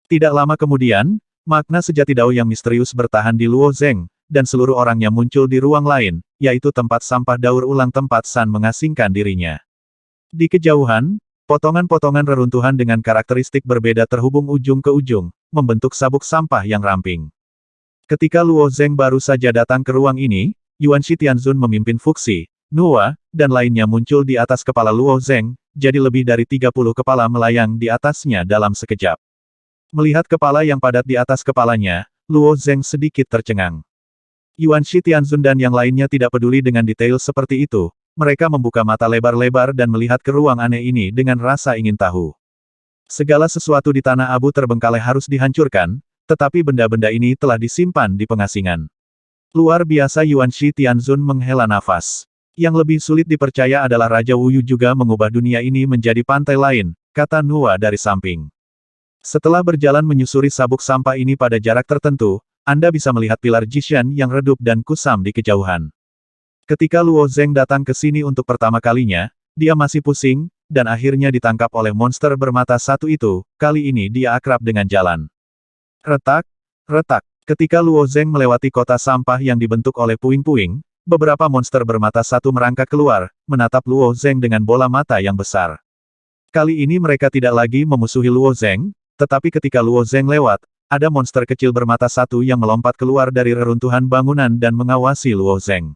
Tidak lama kemudian, makna sejati Dao yang misterius bertahan di Luo Zeng, dan seluruh orangnya muncul di ruang lain, yaitu tempat sampah daur ulang tempat San mengasingkan dirinya. Di kejauhan, potongan-potongan reruntuhan dengan karakteristik berbeda terhubung ujung ke ujung, membentuk sabuk sampah yang ramping. Ketika Luo Zeng baru saja datang ke ruang ini, Yuan Shi Tianzun memimpin Fuxi, Nuo, dan lainnya muncul di atas kepala Luo Zeng, jadi lebih dari 30 kepala melayang di atasnya dalam sekejap. Melihat kepala yang padat di atas kepalanya, Luo Zeng sedikit tercengang. Yuan Shi Tianzun dan yang lainnya tidak peduli dengan detail seperti itu, mereka membuka mata lebar-lebar dan melihat ke ruang aneh ini dengan rasa ingin tahu. Segala sesuatu di tanah abu terbengkalai harus dihancurkan, tetapi benda-benda ini telah disimpan di pengasingan. Luar biasa. Yuan Shi Tianzun menghela nafas. Yang lebih sulit dipercaya adalah Raja Wu Yu juga mengubah dunia ini menjadi pantai lain, kata Nuo dari samping. Setelah berjalan menyusuri sabuk sampah ini pada jarak tertentu, Anda bisa melihat pilar Jishan yang redup dan kusam di kejauhan. Ketika Luo Zeng datang ke sini untuk pertama kalinya, dia masih pusing, dan akhirnya ditangkap oleh monster bermata satu itu. Kali ini dia akrab dengan jalan. Retak, retak. Ketika Luo Zeng melewati kota sampah yang dibentuk oleh puing-puing, beberapa monster bermata satu merangkak keluar, menatap Luo Zeng dengan bola mata yang besar. Kali ini mereka tidak lagi memusuhi Luo Zeng, tetapi ketika Luo Zeng lewat, ada monster kecil bermata satu yang melompat keluar dari reruntuhan bangunan dan mengawasi Luo Zeng.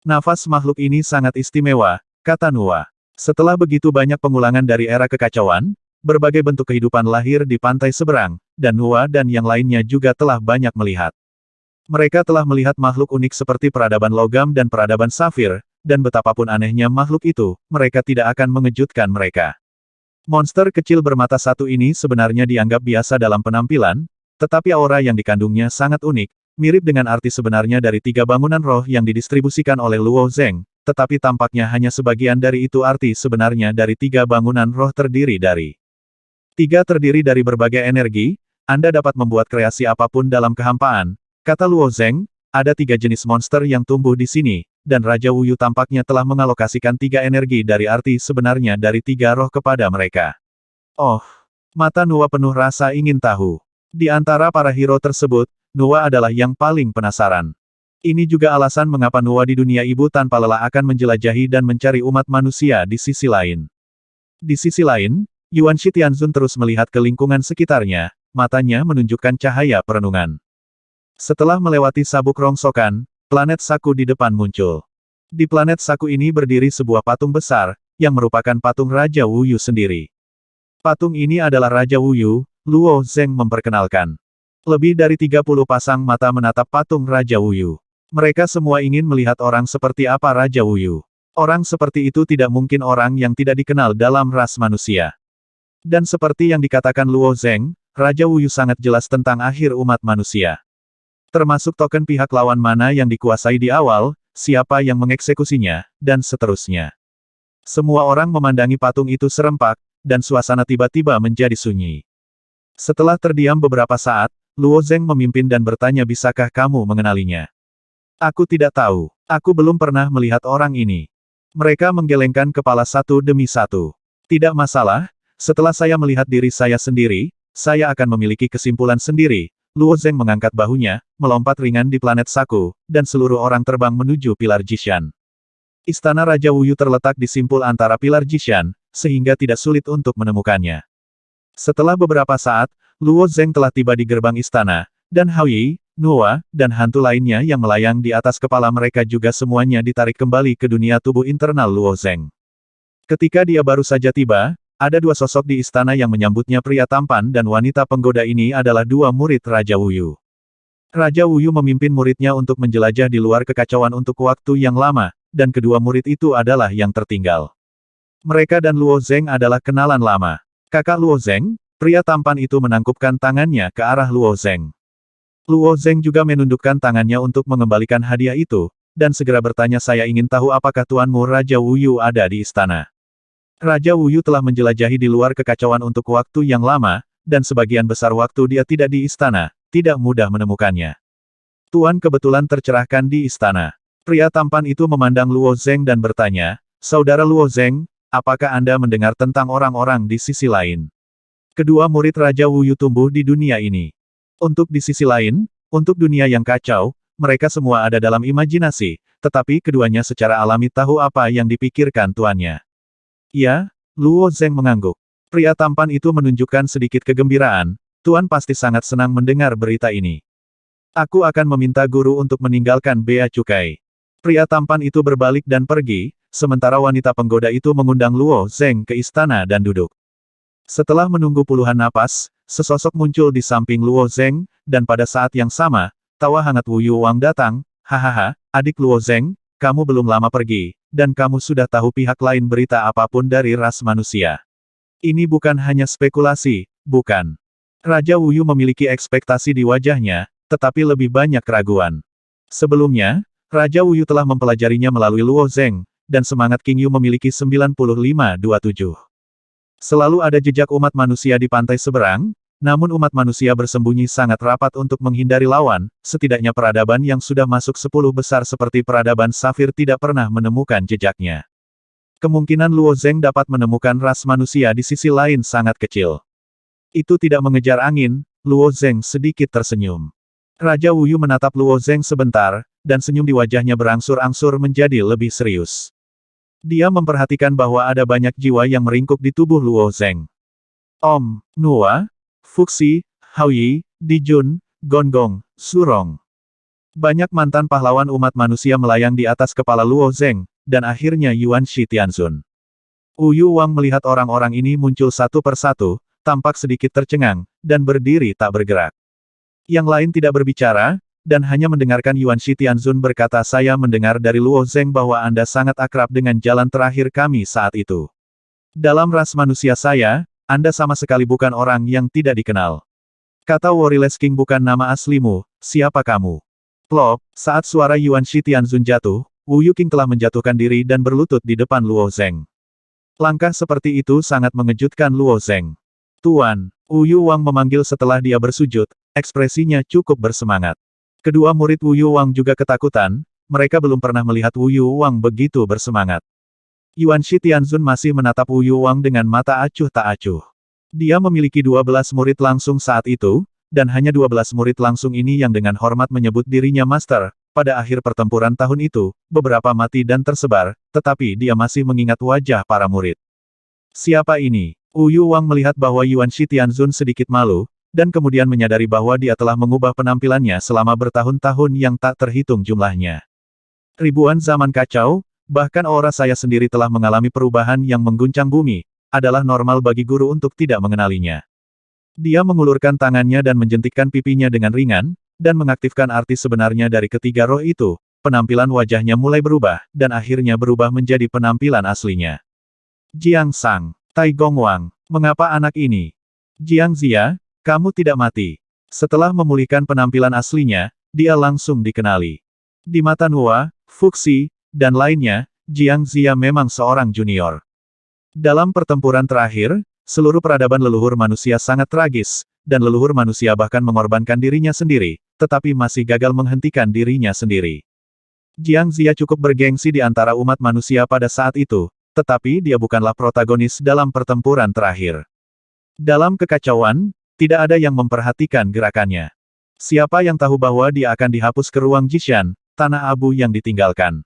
Nafas makhluk ini sangat istimewa, kata Nuwa. Setelah begitu banyak pengulangan dari era kekacauan, berbagai bentuk kehidupan lahir di pantai seberang, dan Nuwa dan yang lainnya juga telah banyak melihat. Mereka telah melihat makhluk unik seperti peradaban logam dan peradaban safir, dan betapapun anehnya makhluk itu, mereka tidak akan mengejutkan mereka. Monster kecil bermata satu ini sebenarnya dianggap biasa dalam penampilan, tetapi aura yang dikandungnya sangat unik, mirip dengan arti sebenarnya dari tiga bangunan roh yang didistribusikan oleh Luo Zeng, tetapi tampaknya hanya sebagian dari itu arti sebenarnya dari tiga bangunan roh terdiri dari berbagai energi. Anda dapat membuat kreasi apapun dalam kehampaan, kata Luo Zeng. Ada tiga jenis monster yang tumbuh di sini, dan Raja Wuyu tampaknya telah mengalokasikan tiga energi dari arti sebenarnya dari tiga roh kepada mereka. Oh, mata Nuwa penuh rasa ingin tahu. Di antara para hero tersebut, Nuwa adalah yang paling penasaran. Ini juga alasan mengapa Nuwa di dunia ibu tanpa lelah akan menjelajahi dan mencari umat manusia di sisi lain. Di sisi lain, Yuan Shitianzun terus melihat ke lingkungan sekitarnya, matanya menunjukkan cahaya perenungan. Setelah melewati sabuk rongsokan, planet Saku di depan muncul. Di planet Saku ini berdiri sebuah patung besar, yang merupakan patung Raja Wuyu sendiri. Patung ini adalah Raja Wuyu, Luo Zeng memperkenalkan. Lebih dari 30 pasang mata menatap patung Raja Wuyu. Mereka semua ingin melihat orang seperti apa Raja Wuyu. Orang seperti itu tidak mungkin orang yang tidak dikenal dalam ras manusia. Dan seperti yang dikatakan Luo Zeng, Raja Wuyu sangat jelas tentang akhir umat manusia. Termasuk token pihak lawan mana yang dikuasai di awal, siapa yang mengeksekusinya, dan seterusnya. Semua orang memandangi patung itu serempak, dan suasana tiba-tiba menjadi sunyi. Setelah terdiam beberapa saat, Luo Zeng memimpin dan bertanya, bisakah kamu mengenalinya? Aku tidak tahu. Aku belum pernah melihat orang ini. Mereka menggelengkan kepala satu demi satu. Tidak masalah, setelah saya melihat diri saya sendiri, saya akan memiliki kesimpulan sendiri. Luo Zeng mengangkat bahunya, melompat ringan di planet Saku, dan seluruh orang terbang menuju pilar Jishan. Istana Raja Wuyu terletak di simpul antara pilar Jishan, sehingga tidak sulit untuk menemukannya. Setelah beberapa saat, Luo Zeng telah tiba di gerbang istana, dan Hao Yi, Nuwa, dan hantu lainnya yang melayang di atas kepala mereka juga semuanya ditarik kembali ke dunia tubuh internal Luo Zeng. Ketika dia baru saja tiba, ada dua sosok di istana yang menyambutnya. Pria tampan dan wanita penggoda ini adalah dua murid Raja Wuyu. Raja Wuyu memimpin muridnya untuk menjelajah di luar kekacauan untuk waktu yang lama, dan kedua murid itu adalah yang tertinggal. Mereka dan Luo Zeng adalah kenalan lama. Kakak Luo Zeng, pria tampan itu menangkupkan tangannya ke arah Luo Zeng. Luo Zeng juga menundukkan tangannya untuk mengembalikan hadiah itu, dan segera bertanya, saya ingin tahu apakah tuanmu Raja Wuyu ada di istana. Raja Wuyu telah menjelajahi di luar kekacauan untuk waktu yang lama, dan sebagian besar waktu dia tidak di istana, tidak mudah menemukannya. Tuan kebetulan tercerahkan di istana. Pria tampan itu memandang Luo Zeng dan bertanya, Saudara Luo Zeng, apakah Anda mendengar tentang orang-orang di sisi lain? Kedua murid Raja Wuyu tumbuh di dunia ini. Untuk di sisi lain, untuk dunia yang kacau, mereka semua ada dalam imajinasi, tetapi keduanya secara alami tahu apa yang dipikirkan tuannya. Ya, Luo Zeng mengangguk. Pria tampan itu menunjukkan sedikit kegembiraan, Tuan pasti sangat senang mendengar berita ini. Aku akan meminta guru untuk meninggalkan bea cukai. Pria tampan itu berbalik dan pergi, sementara wanita penggoda itu mengundang Luo Zeng ke istana dan duduk. Setelah menunggu puluhan napas, sesosok muncul di samping Luo Zeng, dan pada saat yang sama, tawa hangat Wu Yuwang datang. Hahaha, adik Luo Zeng, kamu belum lama pergi, dan kamu sudah tahu pihak lain berita apapun dari ras manusia. Ini bukan hanya spekulasi, bukan. Raja Wuyu memiliki ekspektasi di wajahnya, tetapi lebih banyak keraguan. Sebelumnya, Raja Wuyu telah mempelajarinya melalui Luo Zeng, dan semangat King Yu memiliki 9527. Selalu ada jejak umat manusia di pantai seberang, Namun umat manusia bersembunyi sangat rapat untuk menghindari lawan, setidaknya peradaban yang sudah masuk 10 besar seperti peradaban Safir tidak pernah menemukan jejaknya. Kemungkinan Luo Zeng dapat menemukan ras manusia di sisi lain sangat kecil. Itu tidak mengejar angin, Luo Zeng sedikit tersenyum. Raja Wuyu menatap Luo Zeng sebentar, dan senyum di wajahnya berangsur-angsur menjadi lebih serius. Dia memperhatikan bahwa ada banyak jiwa yang meringkuk di tubuh Luo Zeng. Om, Nuwa, Fuxi, Haoyi, Dijun, Gonggong, Surong. Banyak mantan pahlawan umat manusia melayang di atas kepala Luo Zeng, dan akhirnya Yuan Shi Tianzun. Yu Wang melihat orang-orang ini muncul satu persatu, tampak sedikit tercengang, dan berdiri tak bergerak. Yang lain tidak berbicara, dan hanya mendengarkan Yuan Shi Tianzun berkata, saya mendengar dari Luo Zeng bahwa Anda sangat akrab dengan jalan terakhir kami saat itu. Dalam ras manusia saya, Anda sama sekali bukan orang yang tidak dikenal. Kata Warriors King bukan nama aslimu, siapa kamu? Plop, saat suara Yuan Shi Tianzun jatuh, Wu Yuqing telah menjatuhkan diri dan berlutut di depan Luo Zeng. Langkah seperti itu sangat mengejutkan Luo Zeng. Tuan, Yu Wang memanggil setelah dia bersujud, ekspresinya cukup bersemangat. Kedua murid Wu Yuwang juga ketakutan, mereka belum pernah melihat Wu Yuwang begitu bersemangat. Yuan Shi Tianzun masih menatap Wu Yuwang dengan mata acuh tak acuh. Dia memiliki 12 murid langsung saat itu, dan hanya 12 murid langsung ini yang dengan hormat menyebut dirinya master. Pada akhir pertempuran tahun itu, beberapa mati dan tersebar, tetapi dia masih mengingat wajah para murid. Siapa ini? Wu Yuwang melihat bahwa Yuan Shi Tianzun sedikit malu, dan kemudian menyadari bahwa dia telah mengubah penampilannya selama bertahun-tahun yang tak terhitung jumlahnya. Ribuan zaman kacau, bahkan aura saya sendiri telah mengalami perubahan yang mengguncang bumi, adalah normal bagi guru untuk tidak mengenalinya. Dia mengulurkan tangannya dan menjentikkan pipinya dengan ringan, dan mengaktifkan arti sebenarnya dari ketiga roh itu, penampilan wajahnya mulai berubah, dan akhirnya berubah menjadi penampilan aslinya. Jiang Sang, Tai Gong Wang, mengapa anak ini? Jiang Zia, kamu tidak mati. Setelah memulihkan penampilan aslinya, dia langsung dikenali. Di mata Nuwa, Fuxi, dan lainnya, Jiang Zia memang seorang junior. Dalam pertempuran terakhir, seluruh peradaban leluhur manusia sangat tragis, dan leluhur manusia bahkan mengorbankan dirinya sendiri, tetapi masih gagal menghentikan dirinya sendiri. Jiang Zia cukup bergengsi di antara umat manusia pada saat itu, tetapi dia bukanlah protagonis dalam pertempuran terakhir. Dalam kekacauan, tidak ada yang memperhatikan gerakannya. Siapa yang tahu bahwa dia akan dihapus ke ruang Jishan, tanah abu yang ditinggalkan.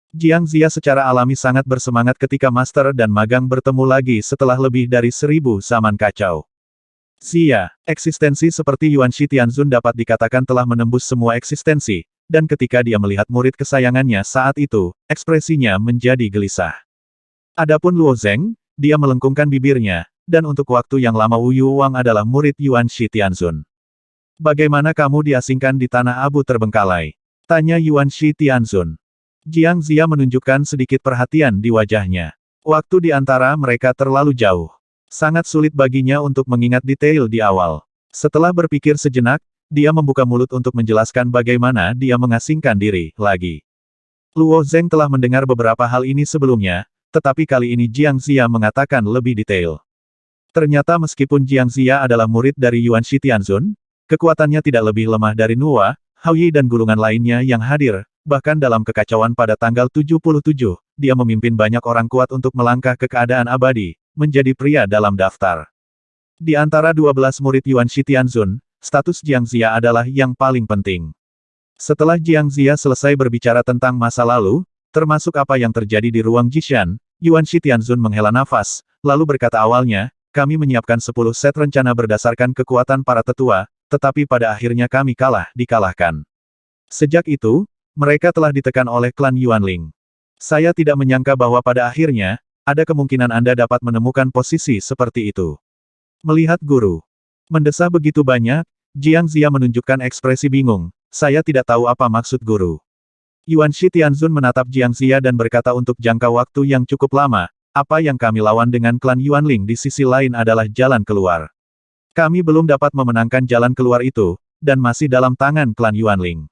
Jiang Zia secara alami sangat bersemangat ketika master dan magang bertemu lagi setelah lebih dari 1000 zaman kacau. Zia, eksistensi seperti Yuan Shi Tianzun dapat dikatakan telah menembus semua eksistensi, dan ketika dia melihat murid kesayangannya saat itu, ekspresinya menjadi gelisah. Adapun Luo Zeng, dia melengkungkan bibirnya, dan untuk waktu yang lama Wu Yuwang adalah murid Yuan Shi Tianzun. Bagaimana kamu diasingkan di tanah abu terbengkalai? Tanya Yuan Shi Tianzun. Jiang Zia menunjukkan sedikit perhatian di wajahnya. Waktu di antara mereka terlalu jauh. Sangat sulit baginya untuk mengingat detail di awal. Setelah berpikir sejenak, dia membuka mulut untuk menjelaskan bagaimana dia mengasingkan diri lagi. Luo Zeng telah mendengar beberapa hal ini sebelumnya, tetapi kali ini Jiang Zia mengatakan lebih detail. Ternyata meskipun Jiang Zia adalah murid dari Yuan Shi Tianzun, kekuatannya tidak lebih lemah dari Nuwa, Haoyi dan gulungan lainnya yang hadir, bahkan dalam kekacauan pada tanggal 77, dia memimpin banyak orang kuat untuk melangkah ke keadaan abadi, menjadi pria dalam daftar. Di antara 12 murid Yuan Shi Tianzun, status Jiang Zia adalah yang paling penting. Setelah Jiang Zia selesai berbicara tentang masa lalu, termasuk apa yang terjadi di ruang Jishan, Yuan Shi Tianzun menghela nafas, lalu berkata awalnya, kami menyiapkan 10 set rencana berdasarkan kekuatan para tetua, tetapi pada akhirnya kami dikalahkan. Sejak itu, mereka telah ditekan oleh klan Yuanling. Saya tidak menyangka bahwa pada akhirnya, ada kemungkinan Anda dapat menemukan posisi seperti itu. Melihat guru mendesah begitu banyak, Jiang Zia menunjukkan ekspresi bingung, saya tidak tahu apa maksud guru. Yuan Shi Tianzun menatap Jiang Zia dan berkata untuk jangka waktu yang cukup lama, apa yang kami lawan dengan klan Yuanling di sisi lain adalah jalan keluar. Kami belum dapat memenangkan jalan keluar itu, dan masih dalam tangan klan Yuanling.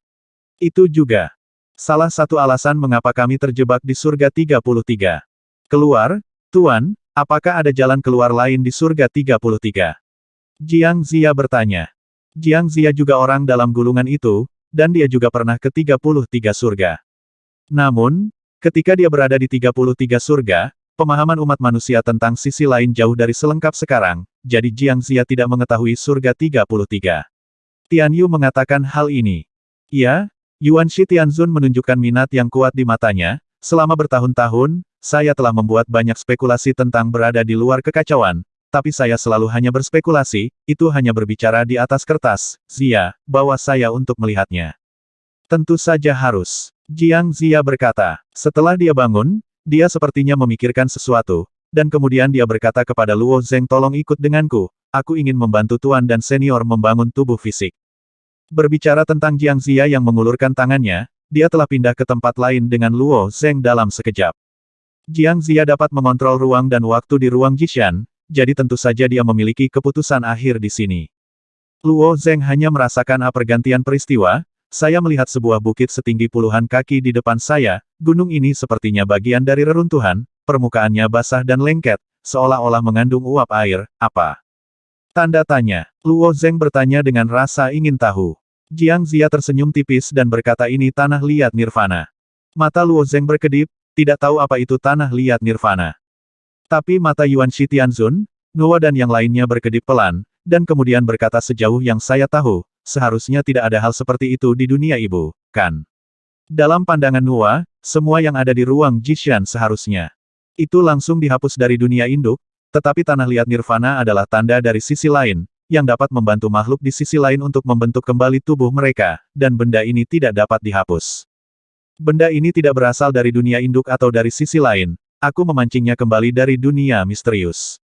Itu juga salah satu alasan mengapa kami terjebak di surga 33. Keluar, Tuan, apakah ada jalan keluar lain di surga 33? Jiang Zia bertanya. Jiang Zia juga orang dalam gulungan itu, dan dia juga pernah ke 33 surga. Namun, ketika dia berada di 33 surga, pemahaman umat manusia tentang sisi lain jauh dari selengkap sekarang, jadi Jiang Zia tidak mengetahui surga 33. Tian Yu mengatakan hal ini. Ya, Yuan Shi Tianzun menunjukkan minat yang kuat di matanya. Selama bertahun-tahun, saya telah membuat banyak spekulasi tentang berada di luar kekacauan, tapi saya selalu hanya berspekulasi, itu hanya berbicara di atas kertas. Zia, bawa saya untuk melihatnya. Tentu saja harus. Jiang Zia berkata. Setelah dia bangun, dia sepertinya memikirkan sesuatu, dan kemudian dia berkata kepada Luo Zeng, tolong ikut denganku, aku ingin membantu Tuan dan senior membangun tubuh fisik. Berbicara tentang Jiang Zia yang mengulurkan tangannya, dia telah pindah ke tempat lain dengan Luo Zeng dalam sekejap. Jiang Zia dapat mengontrol ruang dan waktu di ruang Jishan, jadi tentu saja dia memiliki keputusan akhir di sini. Luo Zeng hanya merasakan pergantian peristiwa, saya melihat sebuah bukit setinggi puluhan kaki di depan saya, gunung ini sepertinya bagian dari reruntuhan, permukaannya basah dan lengket, seolah-olah mengandung uap air, apa? Tanda tanya. Luo Zeng bertanya dengan rasa ingin tahu. Jiang Zia tersenyum tipis dan berkata ini tanah liat nirvana. Mata Luo Zeng berkedip, tidak tahu apa itu tanah liat nirvana. Tapi mata Yuan Shi Tianzun, Nuwa dan yang lainnya berkedip pelan, dan kemudian berkata sejauh yang saya tahu, seharusnya tidak ada hal seperti itu di dunia ibu, kan? Dalam pandangan Nuwa, semua yang ada di ruang Jishan seharusnya itu langsung dihapus dari dunia induk, tetapi tanah liat nirvana adalah tanda dari sisi lain, yang dapat membantu makhluk di sisi lain untuk membentuk kembali tubuh mereka, dan benda ini tidak dapat dihapus. Benda ini tidak berasal dari dunia induk atau dari sisi lain, aku memancingnya kembali dari dunia misterius.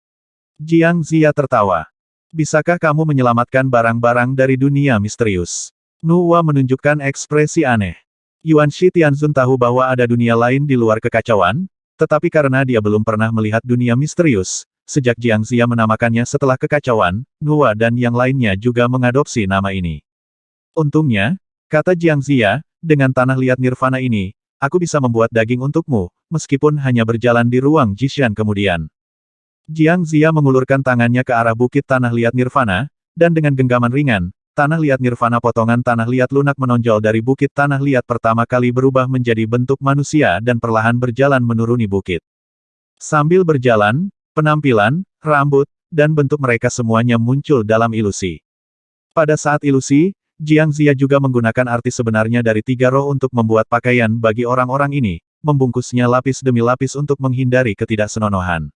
Jiang Zia tertawa. Bisakah kamu menyelamatkan barang-barang dari dunia misterius? Nuwa menunjukkan ekspresi aneh. Yuan Shi Tianzun tahu bahwa ada dunia lain di luar kekacauan, tetapi karena dia belum pernah melihat dunia misterius, sejak Jiang Zia menamakannya setelah kekacauan, Nuwa dan yang lainnya juga mengadopsi nama ini. Untungnya, kata Jiang Zia, dengan tanah liat nirvana ini, aku bisa membuat daging untukmu, meskipun hanya berjalan di ruang Jishan kemudian. Jiang Zia mengulurkan tangannya ke arah bukit tanah liat nirvana, dan dengan genggaman ringan, tanah liat nirvana potongan tanah liat lunak menonjol dari bukit tanah liat pertama kali berubah menjadi bentuk manusia dan perlahan berjalan menuruni bukit. Sambil berjalan, penampilan, rambut, dan bentuk mereka semuanya muncul dalam ilusi. Pada saat ilusi, Jiang Zia juga menggunakan arti sebenarnya dari tiga roh untuk membuat pakaian bagi orang-orang ini, membungkusnya lapis demi lapis untuk menghindari ketidaksenonohan.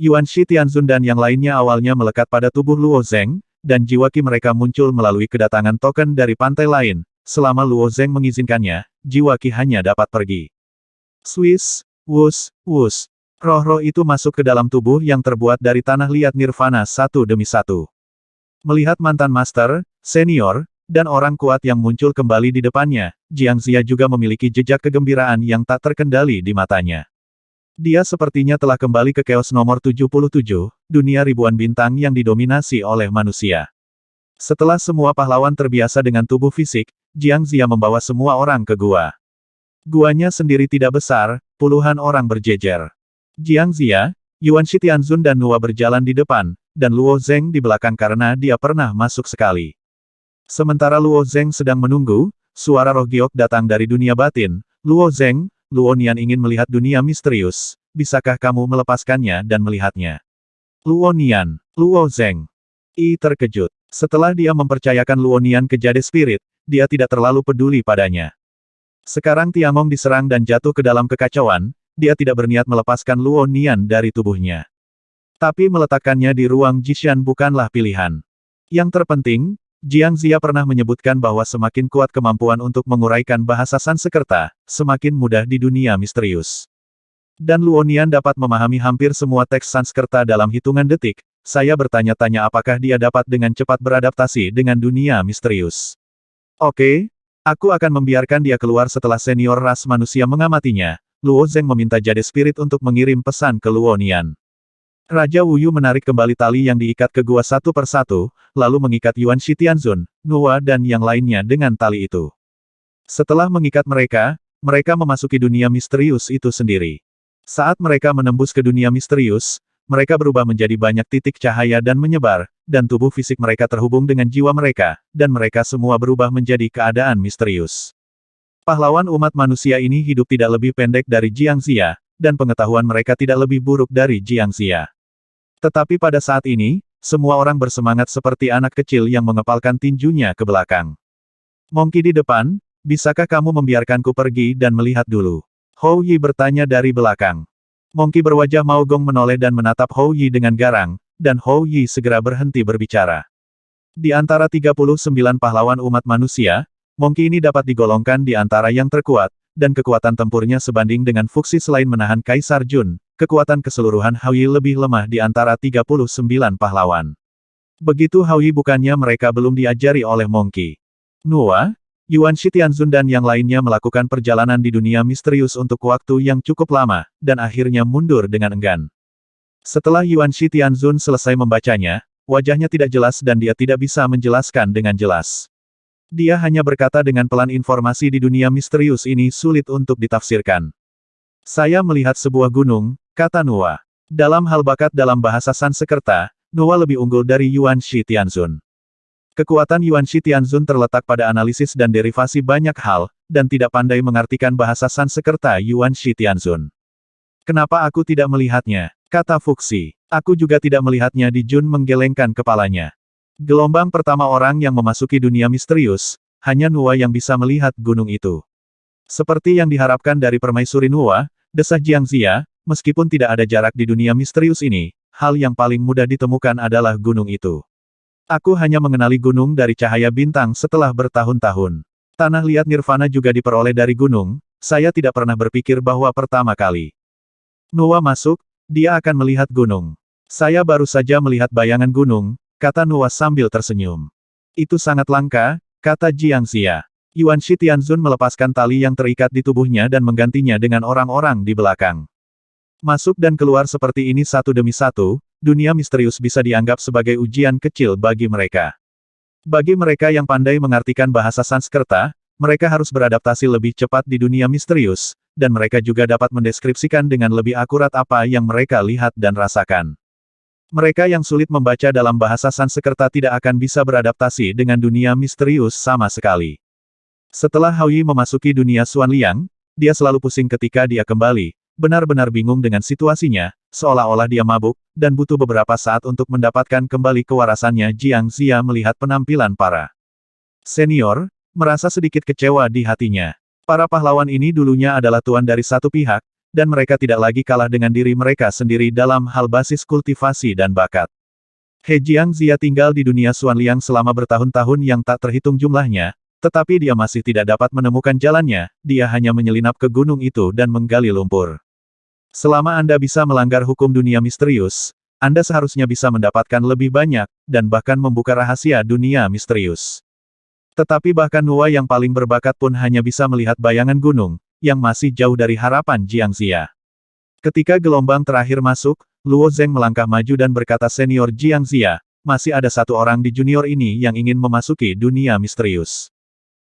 Yuan Shi Tianzun dan yang lainnya awalnya melekat pada tubuh Luo Zeng, dan jiwa ki mereka muncul melalui kedatangan token dari pantai lain. Selama Luo Zeng mengizinkannya, jiwa ki hanya dapat pergi. Swiss, wus, wus. Roh-roh itu masuk ke dalam tubuh yang terbuat dari tanah liat nirvana satu demi satu. Melihat mantan master, senior, dan orang kuat yang muncul kembali di depannya, Jiang Zia juga memiliki jejak kegembiraan yang tak terkendali di matanya. Dia sepertinya telah kembali ke Chaos nomor 77, dunia ribuan bintang yang didominasi oleh manusia. Setelah semua pahlawan terbiasa dengan tubuh fisik, Jiang Zia membawa semua orang ke gua. Guanya sendiri tidak besar, puluhan orang berjejer. Jiang Zia, Yuan Shi Tianzun dan Nuwa berjalan di depan, dan Luo Zeng di belakang karena dia pernah masuk sekali. Sementara Luo Zeng sedang menunggu, suara roh giok datang dari dunia batin. Luo Zeng, Luo Nian ingin melihat dunia misterius, bisakah kamu melepaskannya dan melihatnya? Luo Nian, Luo Zeng. Terkejut. Setelah dia mempercayakan Luo Nian ke Jade Spirit, dia tidak terlalu peduli padanya. Sekarang Tiangong diserang dan jatuh ke dalam kekacauan, dia tidak berniat melepaskan Luo Nian dari tubuhnya. Tapi meletakkannya di ruang Jishan bukanlah pilihan. Yang terpenting, Jiang Zia pernah menyebutkan bahwa semakin kuat kemampuan untuk menguraikan bahasa Sanskerta, semakin mudah di dunia misterius. Dan Luo Nian dapat memahami hampir semua teks Sanskerta dalam hitungan detik. Saya bertanya-tanya apakah dia dapat dengan cepat beradaptasi dengan dunia misterius. Oke, aku akan membiarkan dia keluar setelah senior ras manusia mengamatinya. Luo Zeng meminta Jade Spirit untuk mengirim pesan ke Luo Nian. Raja Wuyu menarik kembali tali yang diikat ke gua satu persatu, lalu mengikat Yuan Shi Tianzun, Nuwa dan yang lainnya dengan tali itu. Setelah mengikat mereka, mereka memasuki dunia misterius itu sendiri. Saat mereka menembus ke dunia misterius, mereka berubah menjadi banyak titik cahaya dan menyebar, dan tubuh fisik mereka terhubung dengan jiwa mereka, dan mereka semua berubah menjadi keadaan misterius. Pahlawan umat manusia ini hidup tidak lebih pendek dari Jiang Xia, dan pengetahuan mereka tidak lebih buruk dari Jiang Xia. Tetapi pada saat ini, semua orang bersemangat seperti anak kecil yang mengepalkan tinjunya ke belakang. Monkey di depan, bisakah kamu membiarkanku pergi dan melihat dulu? Hou Yi bertanya dari belakang. Monkey berwajah Maogong menoleh dan menatap Hou Yi dengan garang, dan Hou Yi segera berhenti berbicara. Di antara 39 pahlawan umat manusia, Monkey ini dapat digolongkan di antara yang terkuat, dan kekuatan tempurnya sebanding dengan Fuxi selain menahan Kaisar Jun. Kekuatan keseluruhan Hou Yi lebih lemah di antara 39 pahlawan. Begitu Hou Yi bukannya mereka belum diajari oleh Monkey. Nuwa, Yuan Shi Tianzun dan yang lainnya melakukan perjalanan di dunia misterius untuk waktu yang cukup lama, dan akhirnya mundur dengan enggan. Setelah Yuan Shi Tianzun selesai membacanya, wajahnya tidak jelas dan dia tidak bisa menjelaskan dengan jelas. Dia hanya berkata dengan pelan informasi di dunia misterius ini sulit untuk ditafsirkan. Saya melihat sebuah gunung, kata Nuwa. Dalam hal bakat dalam bahasa Sanskerta, Nuwa lebih unggul dari Yuan Shi Tianzun. Kekuatan Yuan Shi Tianzun terletak pada analisis dan derivasi banyak hal, dan tidak pandai mengartikan bahasa Sanskerta Yuan Shi Tianzun. Kenapa aku tidak melihatnya? Kata Fuxi. Aku juga tidak melihatnya. Di Jun menggelengkan kepalanya. Gelombang pertama orang yang memasuki dunia misterius, hanya Nuwa yang bisa melihat gunung itu. Seperti yang diharapkan dari permaisuri Nuwa, desah Jiang Xia, meskipun tidak ada jarak di dunia misterius ini, hal yang paling mudah ditemukan adalah gunung itu. Aku hanya mengenali gunung dari cahaya bintang setelah bertahun-tahun. Tanah liat nirvana juga diperoleh dari gunung, saya tidak pernah berpikir bahwa pertama kali Nuwa masuk, dia akan melihat gunung. Saya baru saja melihat bayangan gunung, kata Nuwa sambil tersenyum. Itu sangat langka, kata Jiang Xia. Yuan Shi Tianzun melepaskan tali yang terikat di tubuhnya dan menggantinya dengan orang-orang di belakang. Masuk dan keluar seperti ini satu demi satu, dunia misterius bisa dianggap sebagai ujian kecil bagi mereka. Bagi mereka yang pandai mengartikan bahasa Sanskerta, mereka harus beradaptasi lebih cepat di dunia misterius, dan mereka juga dapat mendeskripsikan dengan lebih akurat apa yang mereka lihat dan rasakan. Mereka yang sulit membaca dalam bahasa Sanskerta tidak akan bisa beradaptasi dengan dunia misterius sama sekali. Setelah Hou Yi memasuki dunia Xuan Liang, dia selalu pusing ketika dia kembali, benar-benar bingung dengan situasinya, seolah-olah dia mabuk, dan butuh beberapa saat untuk mendapatkan kembali kewarasannya. Jiang Xia melihat penampilan para senior, merasa sedikit kecewa di hatinya. Para pahlawan ini dulunya adalah tuan dari satu pihak, dan mereka tidak lagi kalah dengan diri mereka sendiri dalam hal basis kultivasi dan bakat. He Jiang Xia tinggal di dunia Xuan Liang selama bertahun-tahun yang tak terhitung jumlahnya, tetapi dia masih tidak dapat menemukan jalannya, dia hanya menyelinap ke gunung itu dan menggali lumpur. Selama Anda bisa melanggar hukum dunia misterius, Anda seharusnya bisa mendapatkan lebih banyak, dan bahkan membuka rahasia dunia misterius. Tetapi bahkan Nuwa yang paling berbakat pun hanya bisa melihat bayangan gunung, yang masih jauh dari harapan Jiang Xia. Ketika gelombang terakhir masuk, Luo Zeng melangkah maju dan berkata, "Senior Jiang Xia, masih ada satu orang di junior ini yang ingin memasuki dunia misterius."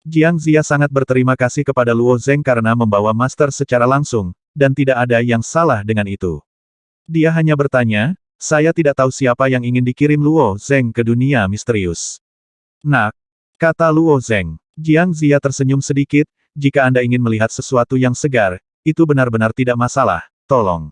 Jiang Xia sangat berterima kasih kepada Luo Zeng karena membawa master secara langsung, dan tidak ada yang salah dengan itu. Dia hanya bertanya, "Saya tidak tahu siapa yang ingin dikirim Luo Zeng ke dunia misterius." "Nak," kata Luo Zeng. Jiang Xia tersenyum sedikit, "Jika Anda ingin melihat sesuatu yang segar, itu benar-benar tidak masalah, tolong."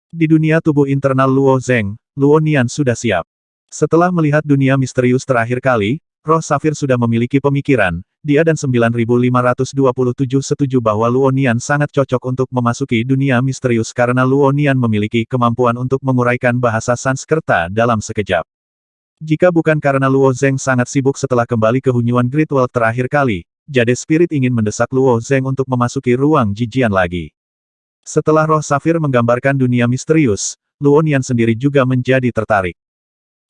Di dunia tubuh internal Luo Zeng, Luo Nian sudah siap. Setelah melihat dunia misterius terakhir kali, Roh Safir sudah memiliki pemikiran, dia dan 9527 setuju bahwa Luo Nian sangat cocok untuk memasuki dunia misterius karena Luo Nian memiliki kemampuan untuk menguraikan bahasa Sanskerta dalam sekejap. Jika bukan karena Luo Zeng sangat sibuk setelah kembali ke Hunyuan Great World terakhir kali, Jade Spirit ingin mendesak Luo Zeng untuk memasuki ruang jijian lagi. Setelah Roh Safir menggambarkan dunia misterius, Luo Nian sendiri juga menjadi tertarik.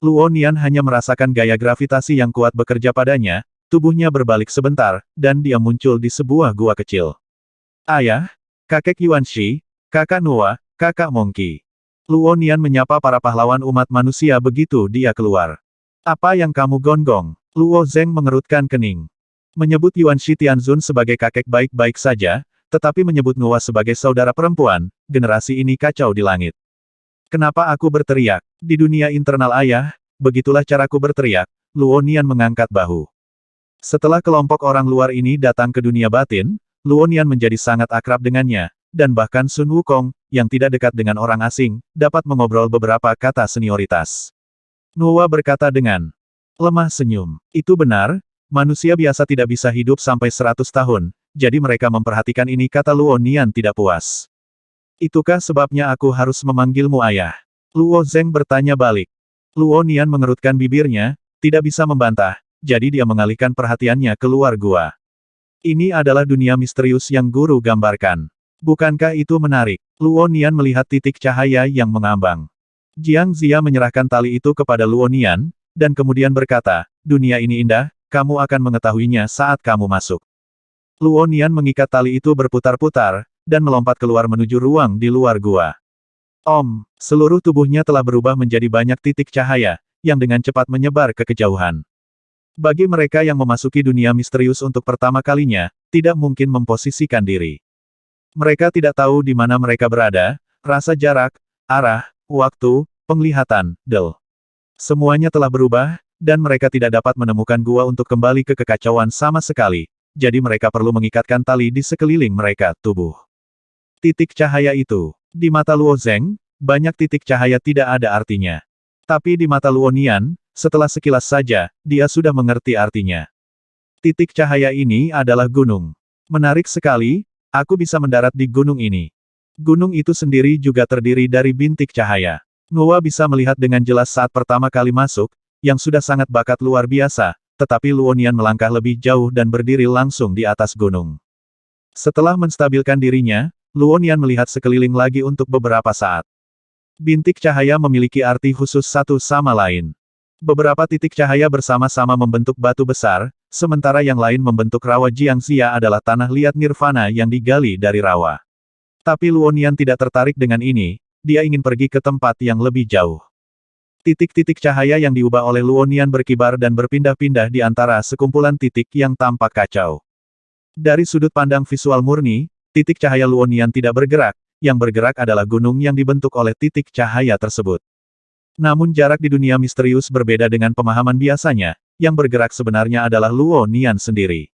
Luo Nian hanya merasakan gaya gravitasi yang kuat bekerja padanya, tubuhnya berbalik sebentar, dan dia muncul di sebuah gua kecil. "Ayah, kakek Yuan Shi, kakak Nuwa, kakak Monkey." Luo Nian menyapa para pahlawan umat manusia begitu dia keluar. "Apa yang kamu gonggong?" Luo Zeng mengerutkan kening. Menyebut Yuan Shi Tianzun sebagai kakek baik-baik saja, tetapi menyebut Nuwa sebagai saudara perempuan, generasi ini kacau di langit. Kenapa aku berteriak? Di dunia internal ayah, begitulah caraku berteriak. Luo Nian mengangkat bahu. Setelah kelompok orang luar ini datang ke dunia batin, Luo Nian menjadi sangat akrab dengannya, dan bahkan Sun Wukong, yang tidak dekat dengan orang asing, dapat mengobrol beberapa kata senioritas. Nuwa berkata dengan lemah senyum. Itu benar, manusia biasa tidak bisa hidup sampai 100 tahun, jadi mereka memperhatikan ini, kata Luo Nian tidak puas. Itukah sebabnya aku harus memanggilmu ayah? Luo Zeng bertanya balik. Luo Nian mengerutkan bibirnya, tidak bisa membantah, jadi dia mengalihkan perhatiannya keluar gua. Ini adalah dunia misterius yang guru gambarkan. Bukankah itu menarik? Luo Nian melihat titik cahaya yang mengambang. Jiang Zia menyerahkan tali itu kepada Luo Nian, dan kemudian berkata, dunia ini indah, kamu akan mengetahuinya saat kamu masuk. Luo Nian mengikat tali itu berputar-putar, dan melompat keluar menuju ruang di luar gua. Seluruh tubuhnya telah berubah menjadi banyak titik cahaya, yang dengan cepat menyebar ke kejauhan. Bagi mereka yang memasuki dunia misterius untuk pertama kalinya, tidak mungkin memposisikan diri. Mereka tidak tahu di mana mereka berada, rasa jarak, arah, waktu, penglihatan, semuanya telah berubah, dan mereka tidak dapat menemukan gua untuk kembali ke kekacauan sama sekali, jadi mereka perlu mengikatkan tali di sekeliling mereka, tubuh. Titik cahaya itu. Di mata Luo Zeng, banyak titik cahaya tidak ada artinya. Tapi di mata Luo Nian, setelah sekilas saja, dia sudah mengerti artinya. Titik cahaya ini adalah gunung. Menarik sekali, aku bisa mendarat di gunung ini. Gunung itu sendiri juga terdiri dari bintik cahaya. Nuwa bisa melihat dengan jelas saat pertama kali masuk, yang sudah sangat bakat luar biasa, tetapi Luo Nian melangkah lebih jauh dan berdiri langsung di atas gunung. Setelah menstabilkan dirinya, Luo Nian melihat sekeliling lagi untuk beberapa saat. Bintik cahaya memiliki arti khusus satu sama lain. Beberapa titik cahaya bersama-sama membentuk batu besar, sementara yang lain membentuk rawa Jiangxia adalah tanah liat nirvana yang digali dari rawa. Tapi Luo Nian tidak tertarik dengan ini, dia ingin pergi ke tempat yang lebih jauh. Titik-titik cahaya yang diubah oleh Luo Nian berkibar dan berpindah-pindah di antara sekumpulan titik yang tampak kacau. Dari sudut pandang visual murni, titik cahaya Luo Nian tidak bergerak, yang bergerak adalah gunung yang dibentuk oleh titik cahaya tersebut. Namun jarak di dunia misterius berbeda dengan pemahaman biasanya, yang bergerak sebenarnya adalah Luo Nian sendiri.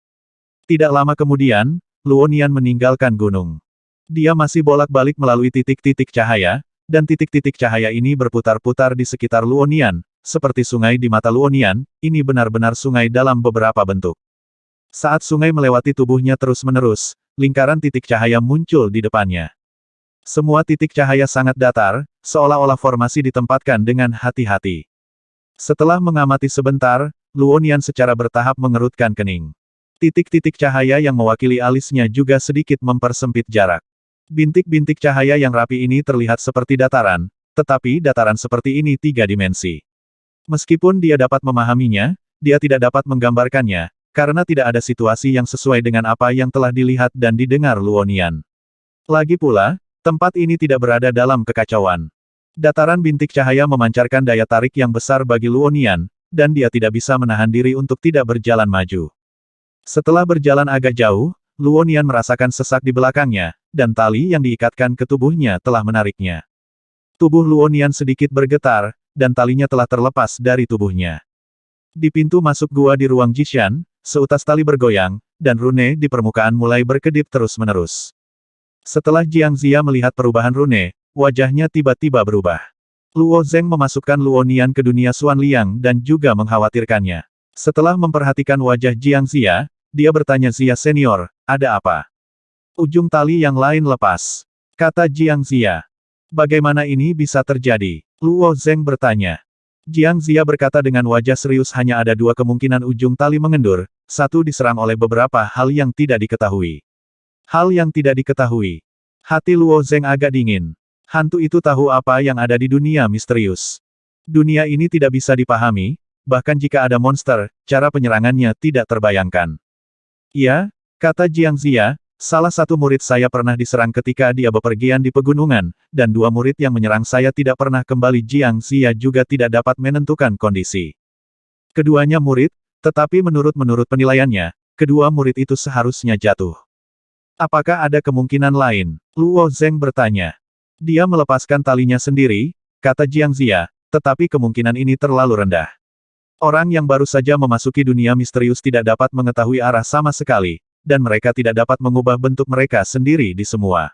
Tidak lama kemudian, Luo Nian meninggalkan gunung. Dia masih bolak-balik melalui titik-titik cahaya, dan titik-titik cahaya ini berputar-putar di sekitar Luo Nian, seperti sungai di mata Luo Nian, ini benar-benar sungai dalam beberapa bentuk. Saat sungai melewati tubuhnya terus-menerus, lingkaran titik cahaya muncul di depannya. Semua titik cahaya sangat datar, seolah-olah formasi ditempatkan dengan hati-hati. Setelah mengamati sebentar, Luo Nian secara bertahap mengerutkan kening. Titik-titik cahaya yang mewakili alisnya juga sedikit mempersempit jarak. Bintik-bintik cahaya yang rapi ini terlihat seperti dataran, tetapi dataran seperti ini 3 dimensi. Meskipun dia dapat memahaminya, dia tidak dapat menggambarkannya, karena tidak ada situasi yang sesuai dengan apa yang telah dilihat dan didengar Luo Nian. Lagi pula, tempat ini tidak berada dalam kekacauan. Dataran bintik cahaya memancarkan daya tarik yang besar bagi Luo Nian, dan dia tidak bisa menahan diri untuk tidak berjalan maju. Setelah berjalan agak jauh, Luo Nian merasakan sesak di belakangnya, dan tali yang diikatkan ke tubuhnya telah menariknya. Tubuh Luo Nian sedikit bergetar, dan talinya telah terlepas dari tubuhnya. Di pintu masuk gua di ruang Jishan, seutas tali bergoyang, dan rune di permukaan mulai berkedip terus-menerus. Setelah Jiangxia melihat perubahan rune, wajahnya tiba-tiba berubah. Luo Zeng memasukkan Luo Nian ke dunia Xuan Liang dan juga mengkhawatirkannya. Setelah memperhatikan wajah Jiangxia, dia bertanya, Xia senior, ada apa? Ujung tali yang lain lepas, kata Jiangxia. Bagaimana ini bisa terjadi? Luo Zeng bertanya. Jiangxia berkata dengan wajah serius, hanya ada 2 kemungkinan ujung tali mengendur, satu diserang oleh beberapa hal yang tidak diketahui. Hal yang tidak diketahui. Hati Luo Zeng agak dingin. Hantu itu tahu apa yang ada di dunia misterius. Dunia ini tidak bisa dipahami, bahkan jika ada monster, cara penyerangannya tidak terbayangkan. Ya, kata Jiangxia, salah satu murid saya pernah diserang ketika dia bepergian di pegunungan, dan 2 murid yang menyerang saya tidak pernah kembali. Jiangxia juga tidak dapat menentukan kondisi. Keduanya murid, tetapi menurut penilaiannya, kedua murid itu seharusnya jatuh. Apakah ada kemungkinan lain? Luo Zeng bertanya. Dia melepaskan talinya sendiri, kata Jiang Zia, tetapi kemungkinan ini terlalu rendah. Orang yang baru saja memasuki dunia misterius tidak dapat mengetahui arah sama sekali, dan mereka tidak dapat mengubah bentuk mereka sendiri di semua.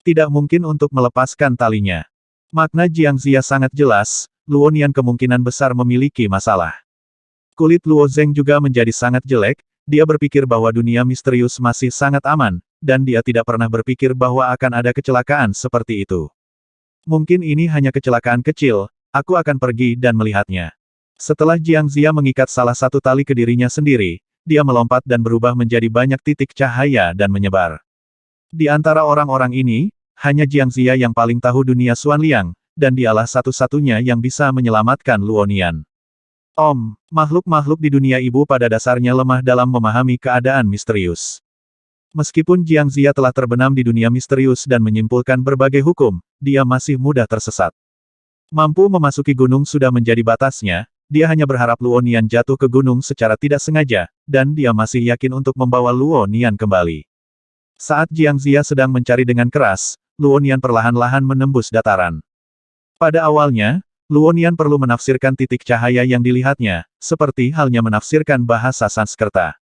Tidak mungkin untuk melepaskan talinya. Makna Jiang Zia sangat jelas, Luo Nian kemungkinan besar memiliki masalah. Kulit Luo Zeng juga menjadi sangat jelek, dia berpikir bahwa dunia misterius masih sangat aman, dan dia tidak pernah berpikir bahwa akan ada kecelakaan seperti itu. Mungkin ini hanya kecelakaan kecil, aku akan pergi dan melihatnya. Setelah Jiang Zia mengikat salah satu tali ke dirinya sendiri, dia melompat dan berubah menjadi banyak titik cahaya dan menyebar. Di antara orang-orang ini, hanya Jiang Zia yang paling tahu dunia Xuan Liang, dan dialah satu-satunya yang bisa menyelamatkan Luo Nian. Makhluk-makhluk di dunia ibu pada dasarnya lemah dalam memahami keadaan misterius. Meskipun Jiang Zia telah terbenam di dunia misterius dan menyimpulkan berbagai hukum, dia masih mudah tersesat. Mampu memasuki gunung sudah menjadi batasnya, dia hanya berharap Luo Nian jatuh ke gunung secara tidak sengaja, dan dia masih yakin untuk membawa Luo Nian kembali. Saat Jiang Zia sedang mencari dengan keras, Luo Nian perlahan-lahan menembus dataran. Pada awalnya, Luo Nian perlu menafsirkan titik cahaya yang dilihatnya, seperti halnya menafsirkan bahasa Sanskerta.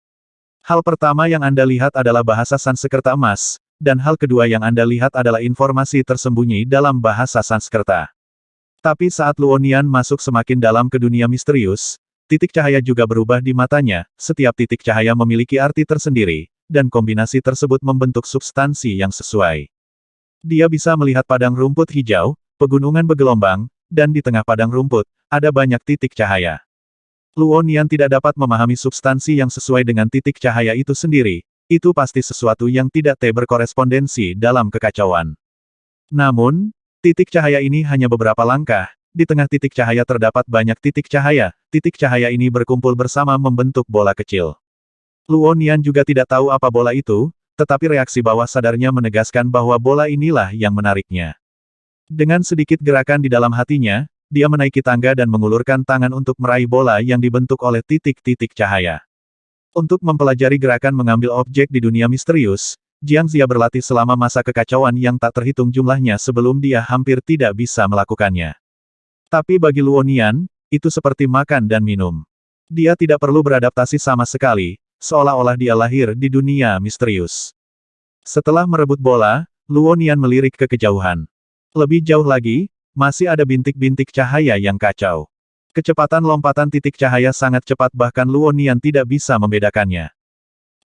Hal pertama yang Anda lihat adalah bahasa Sanskerta emas, dan hal kedua yang Anda lihat adalah informasi tersembunyi dalam bahasa Sanskerta. Tapi saat Luo Nian masuk semakin dalam ke dunia misterius, titik cahaya juga berubah di matanya, setiap titik cahaya memiliki arti tersendiri, dan kombinasi tersebut membentuk substansi yang sesuai. Dia bisa melihat padang rumput hijau, pegunungan bergelombang, dan di tengah padang rumput, ada banyak titik cahaya. Luo Nian tidak dapat memahami substansi yang sesuai dengan titik cahaya itu sendiri, itu pasti sesuatu yang tidak berkorespondensi dalam kekacauan. Namun, titik cahaya ini hanya beberapa langkah, di tengah titik cahaya terdapat banyak titik cahaya ini berkumpul bersama membentuk bola kecil. Luo Nian juga tidak tahu apa bola itu, tetapi reaksi bawah sadarnya menegaskan bahwa bola inilah yang menariknya. Dengan sedikit gerakan di dalam hatinya, dia menaiki tangga dan mengulurkan tangan untuk meraih bola yang dibentuk oleh titik-titik cahaya. Untuk mempelajari gerakan mengambil objek di dunia misterius, Jiang Zia berlatih selama masa kekacauan yang tak terhitung jumlahnya sebelum dia hampir tidak bisa melakukannya. Tapi bagi Luo Nian, itu seperti makan dan minum. Dia tidak perlu beradaptasi sama sekali, seolah-olah dia lahir di dunia misterius. Setelah merebut bola, Luo Nian melirik ke kejauhan. Lebih jauh lagi, masih ada bintik-bintik cahaya yang kacau. Kecepatan lompatan titik cahaya sangat cepat bahkan Luo Nian tidak bisa membedakannya.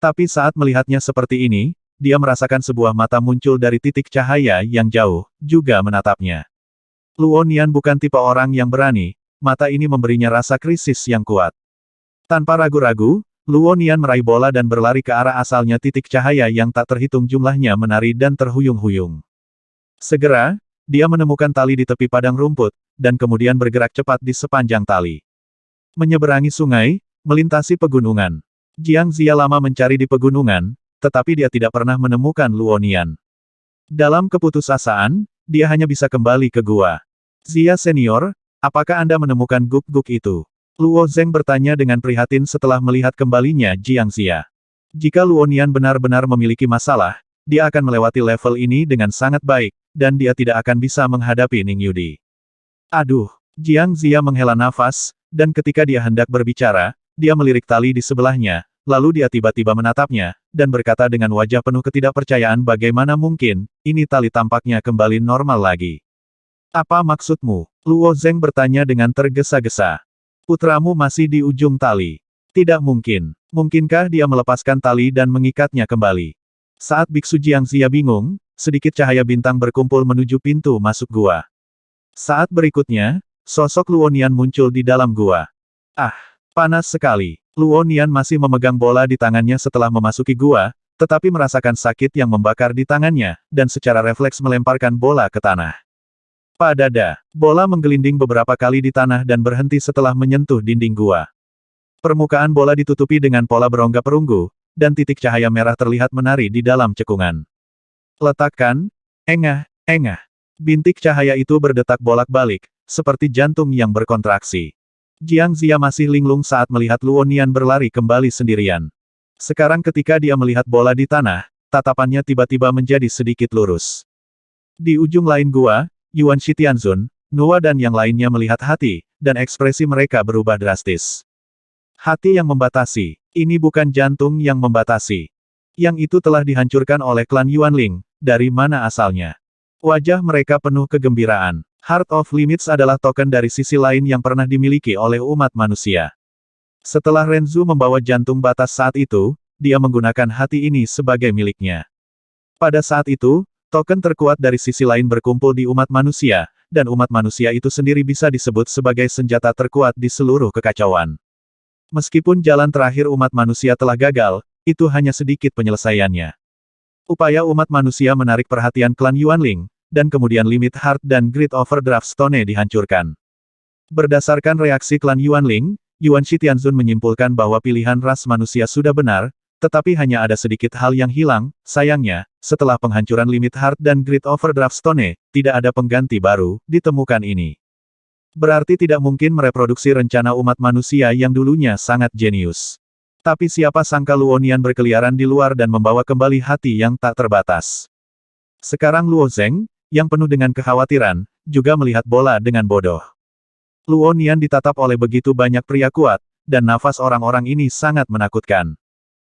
Tapi saat melihatnya seperti ini, dia merasakan sebuah mata muncul dari titik cahaya yang jauh, juga menatapnya. Luo Nian bukan tipe orang yang berani, mata ini memberinya rasa krisis yang kuat. Tanpa ragu-ragu, Luo Nian meraih bola dan berlari ke arah asalnya titik cahaya yang tak terhitung jumlahnya menari dan terhuyung-huyung. Segera, dia menemukan tali di tepi padang rumput, dan kemudian bergerak cepat di sepanjang tali. Menyeberangi sungai, melintasi pegunungan. Jiang Zia lama mencari di pegunungan, tetapi dia tidak pernah menemukan Luo Nian. Dalam keputusasaan, dia hanya bisa kembali ke gua. Zia Senior, apakah Anda menemukan guk-guk itu? Luo Zeng bertanya dengan prihatin setelah melihat kembalinya Jiang Zia. Jika Luo Nian benar-benar memiliki masalah, dia akan melewati level ini dengan sangat baik, dan dia tidak akan bisa menghadapi Ning Yudi. Aduh, Jiang Zia menghela nafas, dan ketika dia hendak berbicara, dia melirik tali di sebelahnya, lalu dia tiba-tiba menatapnya, dan berkata dengan wajah penuh ketidakpercayaan bagaimana mungkin, ini tali tampaknya kembali normal lagi. Apa maksudmu? Luo Zeng bertanya dengan tergesa-gesa. Putramu masih di ujung tali. Tidak mungkin. Mungkinkah dia melepaskan tali dan mengikatnya kembali? Saat Biksu Jiang Zia bingung, sedikit cahaya bintang berkumpul menuju pintu masuk gua. Saat berikutnya, sosok Luo Nian muncul di dalam gua. Ah, panas sekali. Luo Nian masih memegang bola di tangannya setelah memasuki gua, tetapi merasakan sakit yang membakar di tangannya, dan secara refleks melemparkan bola ke tanah. Padada, bola menggelinding beberapa kali di tanah dan berhenti setelah menyentuh dinding gua. Permukaan bola ditutupi dengan pola berongga perunggu, dan titik cahaya merah terlihat menari di dalam cekungan. Letakkan, engah. Bintik cahaya itu berdetak bolak-balik, seperti jantung yang berkontraksi. Jiang Zia masih linglung saat melihat Luo Nian berlari kembali sendirian. Sekarang ketika dia melihat bola di tanah, tatapannya tiba-tiba menjadi sedikit lurus. Di ujung lain gua, Yuan Shitianzun, Noah dan yang lainnya melihat hati, dan ekspresi mereka berubah drastis. Hati yang membatasi. Ini bukan jantung yang membatasi. Yang itu telah dihancurkan oleh klan Yuanling, dari mana asalnya? Wajah mereka penuh kegembiraan. Heart of Limits adalah token dari sisi lain yang pernah dimiliki oleh umat manusia. Setelah Renzu membawa jantung batas saat itu, dia menggunakan hati ini sebagai miliknya. Pada saat itu, token terkuat dari sisi lain berkumpul di umat manusia, dan umat manusia itu sendiri bisa disebut sebagai senjata terkuat di seluruh kekacauan. Meskipun jalan terakhir umat manusia telah gagal, itu hanya sedikit penyelesaiannya. Upaya umat manusia menarik perhatian klan Yuanling, dan kemudian limit Heart dan Great Overdraft Stone dihancurkan. Berdasarkan reaksi klan Yuanling, Yuan Shitianzun menyimpulkan bahwa pilihan ras manusia sudah benar, tetapi hanya ada sedikit hal yang hilang. Sayangnya, setelah penghancuran limit Heart dan Great Overdraft Stone, tidak ada pengganti baru ditemukan ini. Berarti tidak mungkin mereproduksi rencana umat manusia yang dulunya sangat jenius. Tapi siapa sangka Luonian berkeliaran di luar dan membawa kembali hati yang tak terbatas. Sekarang Luo Zeng, yang penuh dengan kekhawatiran, juga melihat bola dengan bodoh. Luonian ditatap oleh begitu banyak pria kuat, dan nafas orang-orang ini sangat menakutkan.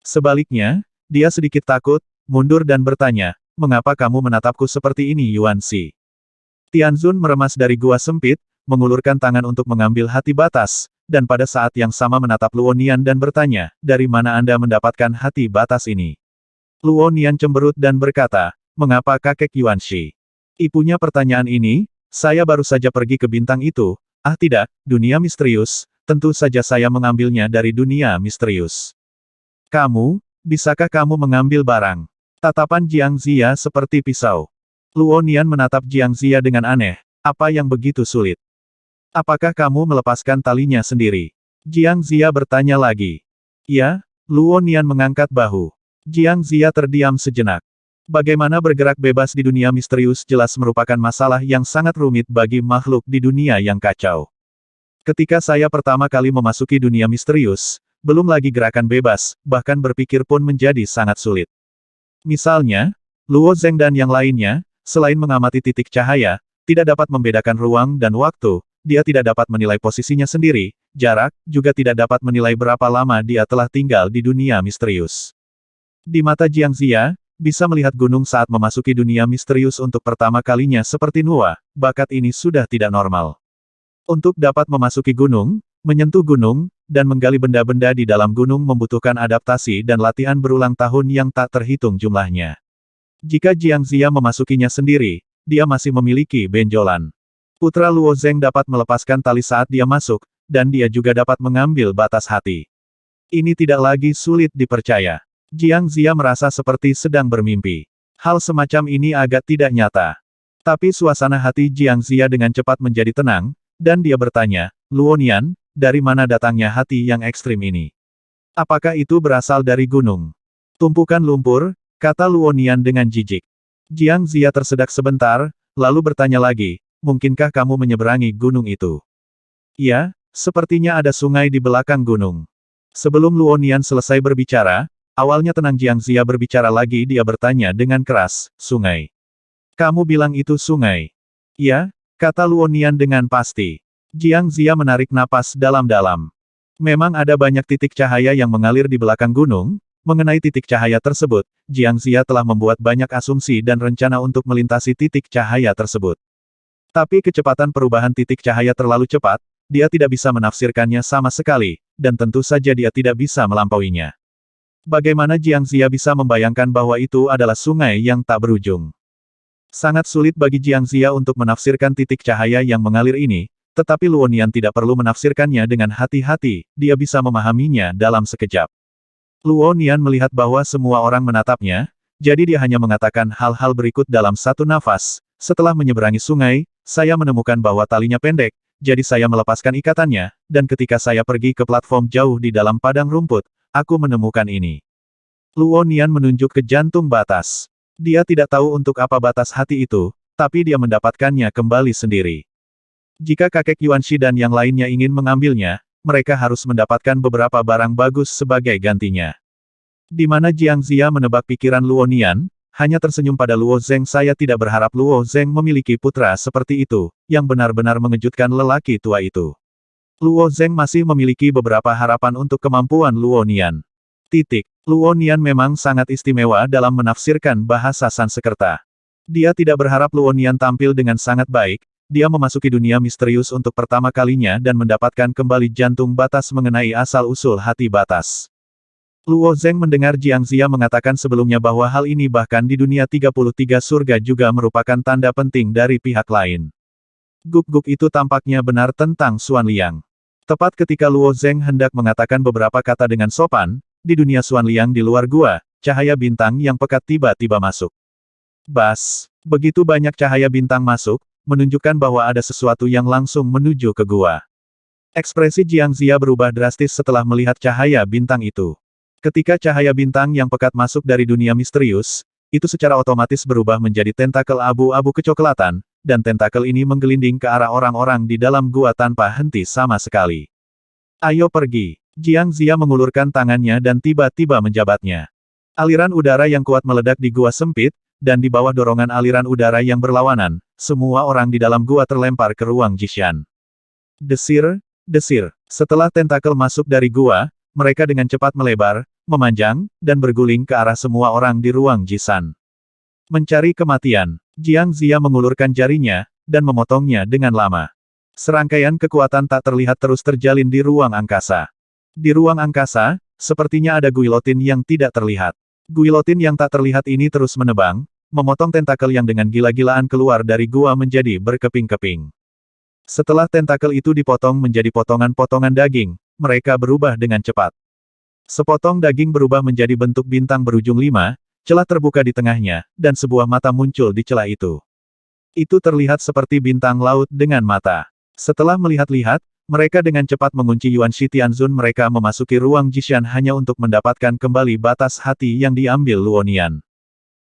Sebaliknya, dia sedikit takut, mundur dan bertanya, "Mengapa kamu menatapku seperti ini, Yuan Shi?" Tianzun meremas dari gua sempit, mengulurkan tangan untuk mengambil hati batas, dan pada saat yang sama menatap Luonian dan bertanya, "Dari mana Anda mendapatkan hati batas ini?" Luonian cemberut dan berkata, "Mengapa kakek Yuan Shi?" Ipunya pertanyaan ini, "Saya baru saja pergi ke bintang itu." "Ah tidak, dunia misterius, tentu saja saya mengambilnya dari dunia misterius." "Kamu, bisakah kamu mengambil barang?" Tatapan Jiang Ziya seperti pisau. Luonian menatap Jiang Ziya dengan aneh, "Apa yang begitu sulit? Apakah kamu melepaskan talinya sendiri?" Jiang Ziya bertanya lagi. "Ya," Luonian mengangkat bahu. Jiang Ziya terdiam sejenak. Bagaimana bergerak bebas di dunia misterius jelas merupakan masalah yang sangat rumit bagi makhluk di dunia yang kacau. Ketika saya pertama kali memasuki dunia misterius, belum lagi gerakan bebas, bahkan berpikir pun menjadi sangat sulit. Misalnya, Luo Zeng dan yang lainnya, selain mengamati titik cahaya, tidak dapat membedakan ruang dan waktu. Dia tidak dapat menilai posisinya sendiri, jarak, juga tidak dapat menilai berapa lama dia telah tinggal di dunia misterius. Di mata Jiang Ziya, bisa melihat gunung saat memasuki dunia misterius untuk pertama kalinya seperti Noah, bakat ini sudah tidak normal. Untuk dapat memasuki gunung, menyentuh gunung, dan menggali benda-benda di dalam gunung membutuhkan adaptasi dan latihan berulang tahun yang tak terhitung jumlahnya. Jika Jiang Ziya memasukinya sendiri, dia masih memiliki benjolan. Putra Luo Zeng dapat melepaskan tali saat dia masuk, dan dia juga dapat mengambil batas hati. Ini tidak lagi sulit dipercaya. Jiang Ziya merasa seperti sedang bermimpi. Hal semacam ini agak tidak nyata. Tapi suasana hati Jiang Ziya dengan cepat menjadi tenang, dan dia bertanya, "Luonian, dari mana datangnya hati yang ekstrim ini? Apakah itu berasal dari gunung?" "Tumpukan lumpur," kata Luonian dengan jijik. Jiang Ziya tersedak sebentar, lalu bertanya lagi, "Mungkinkah kamu menyeberangi gunung itu?" "Ya, sepertinya ada sungai di belakang gunung." Sebelum Luonian selesai berbicara, awalnya tenang Jiang Ziya berbicara lagi dia bertanya dengan keras, "Sungai? Kamu bilang itu sungai?" "Ya," kata Luonian dengan pasti. Jiang Ziya menarik napas dalam-dalam. Memang ada banyak titik cahaya yang mengalir di belakang gunung. Mengenai titik cahaya tersebut, Jiang Ziya telah membuat banyak asumsi dan rencana untuk melintasi titik cahaya tersebut. Tapi kecepatan perubahan titik cahaya terlalu cepat, dia tidak bisa menafsirkannya sama sekali, dan tentu saja dia tidak bisa melampauinya. Bagaimana Jiang Ziya bisa membayangkan bahwa itu adalah sungai yang tak berujung? Sangat sulit bagi Jiang Ziya untuk menafsirkan titik cahaya yang mengalir ini, tetapi Luonian tidak perlu menafsirkannya dengan hati-hati, dia bisa memahaminya dalam sekejap. Luonian melihat bahwa semua orang menatapnya, jadi dia hanya mengatakan hal-hal berikut dalam satu nafas. "Setelah menyeberangi sungai, saya menemukan bahwa talinya pendek, jadi saya melepaskan ikatannya, dan ketika saya pergi ke platform jauh di dalam padang rumput, aku menemukan ini." Luonian menunjuk ke jantung batas. Dia tidak tahu untuk apa batas hati itu, tapi dia mendapatkannya kembali sendiri. Jika kakek Yuan Shi dan yang lainnya ingin mengambilnya, mereka harus mendapatkan beberapa barang bagus sebagai gantinya. Di mana Jiang Ziya menebak pikiran Luonian, hanya tersenyum pada Luo Zeng. Saya tidak berharap Luo Zeng memiliki putra seperti itu, yang benar-benar mengejutkan lelaki tua itu. Luo Zeng masih memiliki beberapa harapan untuk kemampuan Luo Nian. Luo Nian memang sangat istimewa dalam menafsirkan bahasa Sanskerta. Dia tidak berharap Luo Nian tampil dengan sangat baik. Dia memasuki dunia misterius untuk pertama kalinya dan mendapatkan kembali jantung batas mengenai asal-usul hati batas. Luo Zeng mendengar Jiang Xia mengatakan sebelumnya bahwa hal ini bahkan di dunia 33 surga juga merupakan tanda penting dari pihak lain. Guk-guk itu tampaknya benar tentang Xuan Liang. Tepat ketika Luo Zeng hendak mengatakan beberapa kata dengan sopan, di dunia Xuan Liang di luar gua, cahaya bintang yang pekat tiba-tiba masuk. Bas! Begitu banyak cahaya bintang masuk, menunjukkan bahwa ada sesuatu yang langsung menuju ke gua. Ekspresi Jiang Xia berubah drastis setelah melihat cahaya bintang itu. Ketika cahaya bintang yang pekat masuk dari dunia misterius, itu secara otomatis berubah menjadi tentakel abu-abu kecoklatan, dan tentakel ini menggelinding ke arah orang-orang di dalam gua tanpa henti sama sekali. Ayo pergi! Jiang Xia mengulurkan tangannya dan tiba-tiba menjabatnya. Aliran udara yang kuat meledak di gua sempit, dan di bawah dorongan aliran udara yang berlawanan, semua orang di dalam gua terlempar ke ruang Jishan. Desir, desir. Setelah tentakel masuk dari gua, mereka dengan cepat melebar, memanjang, dan berguling ke arah semua orang di ruang Jishan. Mencari kematian. Jiang Xia mengulurkan jarinya, dan memotongnya dengan lama. Serangkaian kekuatan tak terlihat terus terjalin di ruang angkasa. Di ruang angkasa, sepertinya ada guilotin yang tidak terlihat. Guilotin yang tak terlihat ini terus menebang, memotong tentakel yang dengan gila-gilaan keluar dari gua menjadi berkeping-keping. Setelah tentakel itu dipotong menjadi potongan-potongan daging, mereka berubah dengan cepat. Sepotong daging berubah menjadi bentuk bintang berujung 5, celah terbuka di tengahnya, dan sebuah mata muncul di celah itu. Itu terlihat seperti bintang laut dengan mata. Setelah melihat-lihat, mereka dengan cepat mengunci Yuan Shi Tianzun. Mereka memasuki ruang Jishan hanya untuk mendapatkan kembali batas hati yang diambil Luo Nian.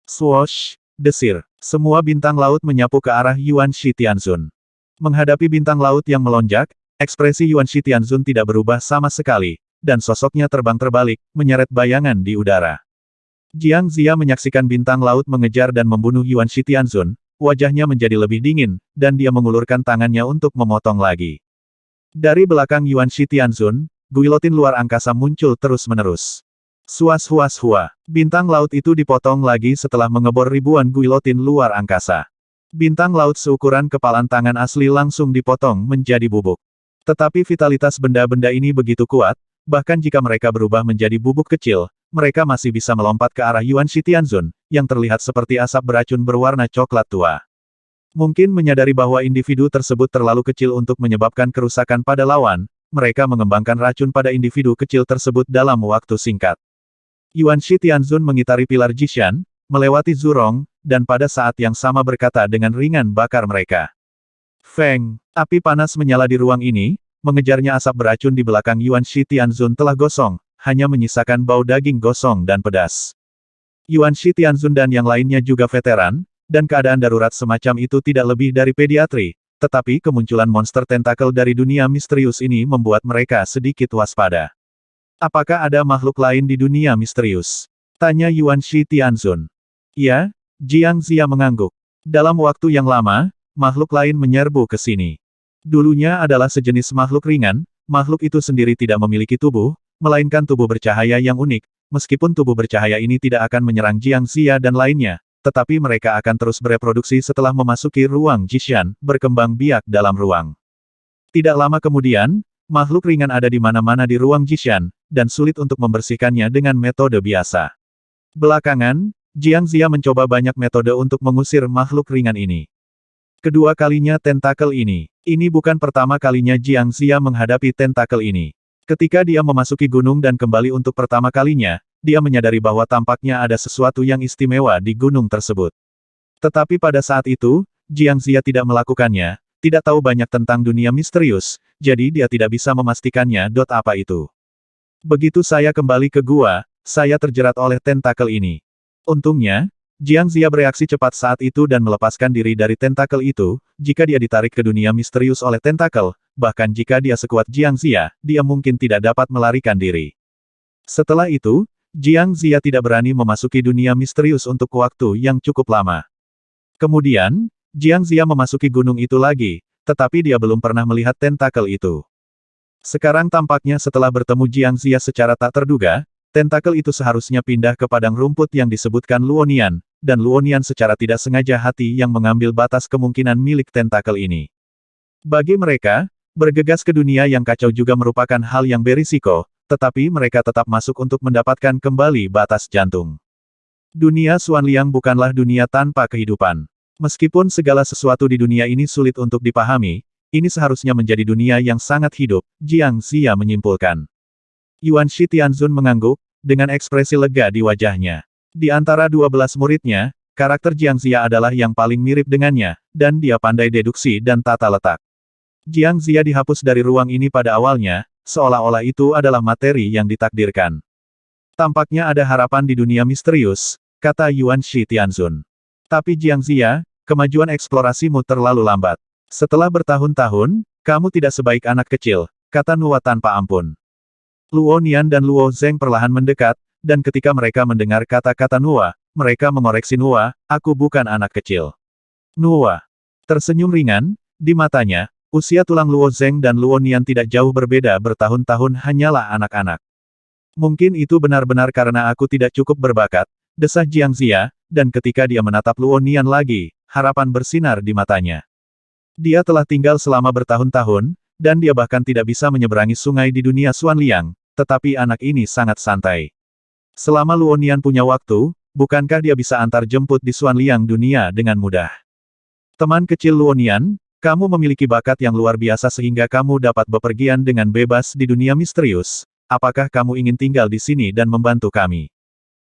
Swoosh! Desir. Semua bintang laut menyapu ke arah Yuan Shi Tianzun. Menghadapi bintang laut yang melonjak, ekspresi Yuan Shi Tianzun tidak berubah sama sekali, dan sosoknya terbang terbalik, menyeret bayangan di udara. Jiang Xia menyaksikan bintang laut mengejar dan membunuh Yuan Shi Tianzun, wajahnya menjadi lebih dingin, dan dia mengulurkan tangannya untuk memotong lagi. Dari belakang Yuan Shi Tianzun, guilotin luar angkasa muncul terus-menerus. Suas-huas-hua. Bintang laut itu dipotong lagi setelah mengebor ribuan guilotin luar angkasa. Bintang laut seukuran kepalan tangan asli langsung dipotong menjadi bubuk. Tetapi vitalitas benda-benda ini begitu kuat, bahkan jika mereka berubah menjadi bubuk kecil, mereka masih bisa melompat ke arah Yuan Shi Tianzun, yang terlihat seperti asap beracun berwarna coklat tua. Mungkin menyadari bahwa individu tersebut terlalu kecil untuk menyebabkan kerusakan pada lawan, mereka mengembangkan racun pada individu kecil tersebut dalam waktu singkat. Yuan Shi Tianzun mengitari pilar Jishan, melewati Zurong, dan pada saat yang sama berkata dengan ringan bakar mereka. Feng, api panas menyala di ruang ini, mengejarnya asap beracun di belakang Yuan Shi Tianzun telah gosong, hanya menyisakan bau daging gosong dan pedas. Yuan Shi Tianzun dan yang lainnya juga veteran, dan keadaan darurat semacam itu tidak lebih dari pediatri, tetapi kemunculan monster tentakel dari dunia misterius ini membuat mereka sedikit waspada. Apakah ada makhluk lain di dunia misterius? Tanya Yuan Shi Tianzun. Ya, Jiang Xia mengangguk. Dalam waktu yang lama, makhluk lain menyerbu ke sini. Dulunya adalah sejenis makhluk ringan, makhluk itu sendiri tidak memiliki tubuh, melainkan tubuh bercahaya yang unik, meskipun tubuh bercahaya ini tidak akan menyerang Jiang Xia dan lainnya, tetapi mereka akan terus bereproduksi setelah memasuki ruang Jishan, berkembang biak dalam ruang. Tidak lama kemudian, makhluk ringan ada di mana-mana di ruang Jishan, dan sulit untuk membersihkannya dengan metode biasa. Belakangan, Jiang Xia mencoba banyak metode untuk mengusir makhluk ringan ini. Kedua kalinya tentakel ini. Ini bukan pertama kalinya Jiang Xia menghadapi tentakel ini. Ketika dia memasuki gunung dan kembali untuk pertama kalinya, dia menyadari bahwa tampaknya ada sesuatu yang istimewa di gunung tersebut. Tetapi pada saat itu, Jiang Xia tidak melakukannya, tidak tahu banyak tentang dunia misterius, jadi dia tidak bisa memastikannya. Apa itu? Begitu saya kembali ke gua, saya terjerat oleh tentakel ini. Untungnya, Jiang Xia bereaksi cepat saat itu dan melepaskan diri dari tentakel itu. Jika dia ditarik ke dunia misterius oleh tentakel, bahkan jika dia sekuat Jiang Xia, dia mungkin tidak dapat melarikan diri. Setelah itu, Jiang Zia tidak berani memasuki dunia misterius untuk waktu yang cukup lama. Kemudian, Jiang Zia memasuki gunung itu lagi, tetapi dia belum pernah melihat tentakel itu. Sekarang tampaknya setelah bertemu Jiang Zia secara tak terduga, tentakel itu seharusnya pindah ke padang rumput yang disebutkan Luonian, dan Luonian secara tidak sengaja hati yang mengambil batas kemungkinan milik tentakel ini. Bagi mereka, bergegas ke dunia yang kacau juga merupakan hal yang berisiko, tetapi mereka tetap masuk untuk mendapatkan kembali batas jantung. Dunia Xuanliang bukanlah dunia tanpa kehidupan. Meskipun segala sesuatu di dunia ini sulit untuk dipahami, ini seharusnya menjadi dunia yang sangat hidup, Jiang Zia menyimpulkan. Yuan Shi Tianzun mengangguk, dengan ekspresi lega di wajahnya. Di antara 12 muridnya, karakter Jiang Zia adalah yang paling mirip dengannya, dan dia pandai deduksi dan tata letak. Jiang Zia dihapus dari ruang ini pada awalnya, seolah-olah itu adalah materi yang ditakdirkan. Tampaknya ada harapan di dunia misterius, kata Yuan Shi Tianzun. Tapi Jiang Zia, kemajuan eksplorasimu terlalu lambat. Setelah bertahun-tahun, kamu tidak sebaik anak kecil, kata Nuwa tanpa ampun. Luo Nian dan Luo Zeng perlahan mendekat, dan ketika mereka mendengar kata-kata Nuwa, mereka mengoreksi Nuwa, aku bukan anak kecil. Nuwa tersenyum ringan, di matanya, usia tulang Luo Zeng dan Luo Nian tidak jauh berbeda bertahun-tahun hanyalah anak-anak. Mungkin itu benar-benar karena aku tidak cukup berbakat, desah Jiang Zia, dan ketika dia menatap Luo Nian lagi, harapan bersinar di matanya. Dia telah tinggal selama bertahun-tahun, dan dia bahkan tidak bisa menyeberangi sungai di dunia Xuanliang, tetapi anak ini sangat santai. Selama Luo Nian punya waktu, bukankah dia bisa antar jemput di Xuanliang dunia dengan mudah? Teman kecil Luo Nian, kamu memiliki bakat yang luar biasa sehingga kamu dapat bepergian dengan bebas di dunia misterius. Apakah kamu ingin tinggal di sini dan membantu kami?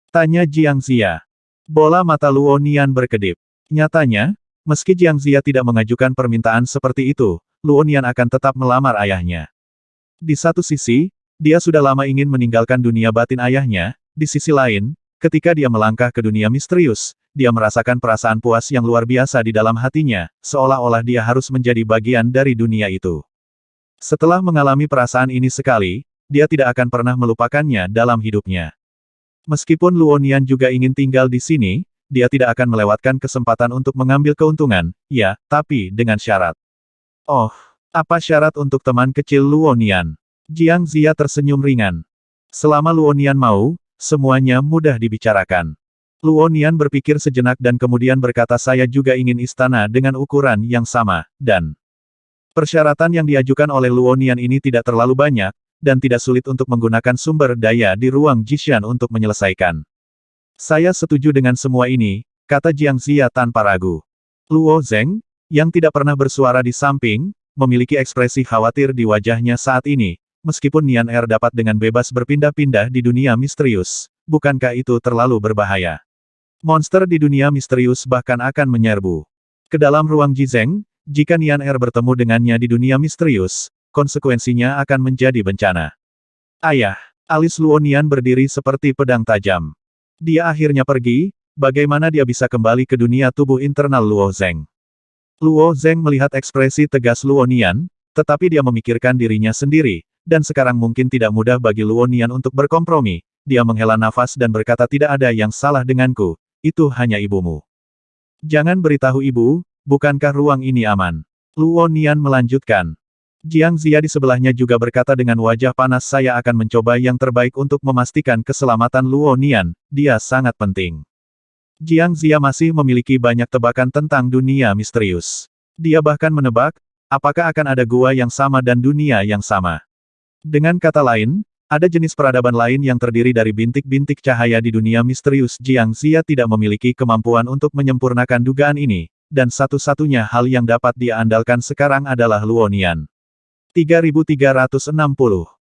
Tanya Jiang Zia. Bola mata Luo Nian berkedip. Nyatanya, meski Jiang Zia tidak mengajukan permintaan seperti itu, Luo Nian akan tetap melamar ayahnya. Di satu sisi, dia sudah lama ingin meninggalkan dunia batin ayahnya, di sisi lain, ketika dia melangkah ke dunia misterius, dia merasakan perasaan puas yang luar biasa di dalam hatinya, seolah-olah dia harus menjadi bagian dari dunia itu. Setelah mengalami perasaan ini sekali, dia tidak akan pernah melupakannya dalam hidupnya. Meskipun Luo Nian juga ingin tinggal di sini, dia tidak akan melewatkan kesempatan untuk mengambil keuntungan, ya, tapi dengan syarat. Oh, apa syarat untuk teman kecil Luo Nian? Jiang Zia tersenyum ringan. Selama Luo Nian mau, semuanya mudah dibicarakan. Luo Nian berpikir sejenak dan kemudian berkata saya juga ingin istana dengan ukuran yang sama, dan persyaratan yang diajukan oleh Luo Nian ini tidak terlalu banyak, dan tidak sulit untuk menggunakan sumber daya di ruang Jishan untuk menyelesaikan. Saya setuju dengan semua ini, kata Jiang Zia tanpa ragu. Luo Zeng, yang tidak pernah bersuara di samping, memiliki ekspresi khawatir di wajahnya saat ini, meskipun Nian Er dapat dengan bebas berpindah-pindah di dunia misterius, bukankah itu terlalu berbahaya? Monster di dunia misterius bahkan akan menyerbu ke dalam ruang Jizeng, jika Nian Er bertemu dengannya di dunia misterius, konsekuensinya akan menjadi bencana. Ayah, alis Luo Nian berdiri seperti pedang tajam. Dia akhirnya pergi, bagaimana dia bisa kembali ke dunia tubuh internal Luo Zeng? Luo Zeng melihat ekspresi tegas Luo Nian, tetapi dia memikirkan dirinya sendiri, dan sekarang mungkin tidak mudah bagi Luo Nian untuk berkompromi. Dia menghela nafas dan berkata tidak ada yang salah denganku, itu hanya ibumu. Jangan beritahu ibu, bukankah ruang ini aman? Luo Nian melanjutkan. Jiang Zia di sebelahnya juga berkata dengan wajah panas saya akan mencoba yang terbaik untuk memastikan keselamatan Luo Nian, dia sangat penting. Jiang Zia masih memiliki banyak tebakan tentang dunia misterius. Dia bahkan menebak, apakah akan ada gua yang sama dan dunia yang sama. Dengan kata lain, ada jenis peradaban lain yang terdiri dari bintik-bintik cahaya di dunia misterius. Jiang Zia tidak memiliki kemampuan untuk menyempurnakan dugaan ini, dan satu-satunya hal yang dapat dia andalkan sekarang adalah Luo Nian. 3360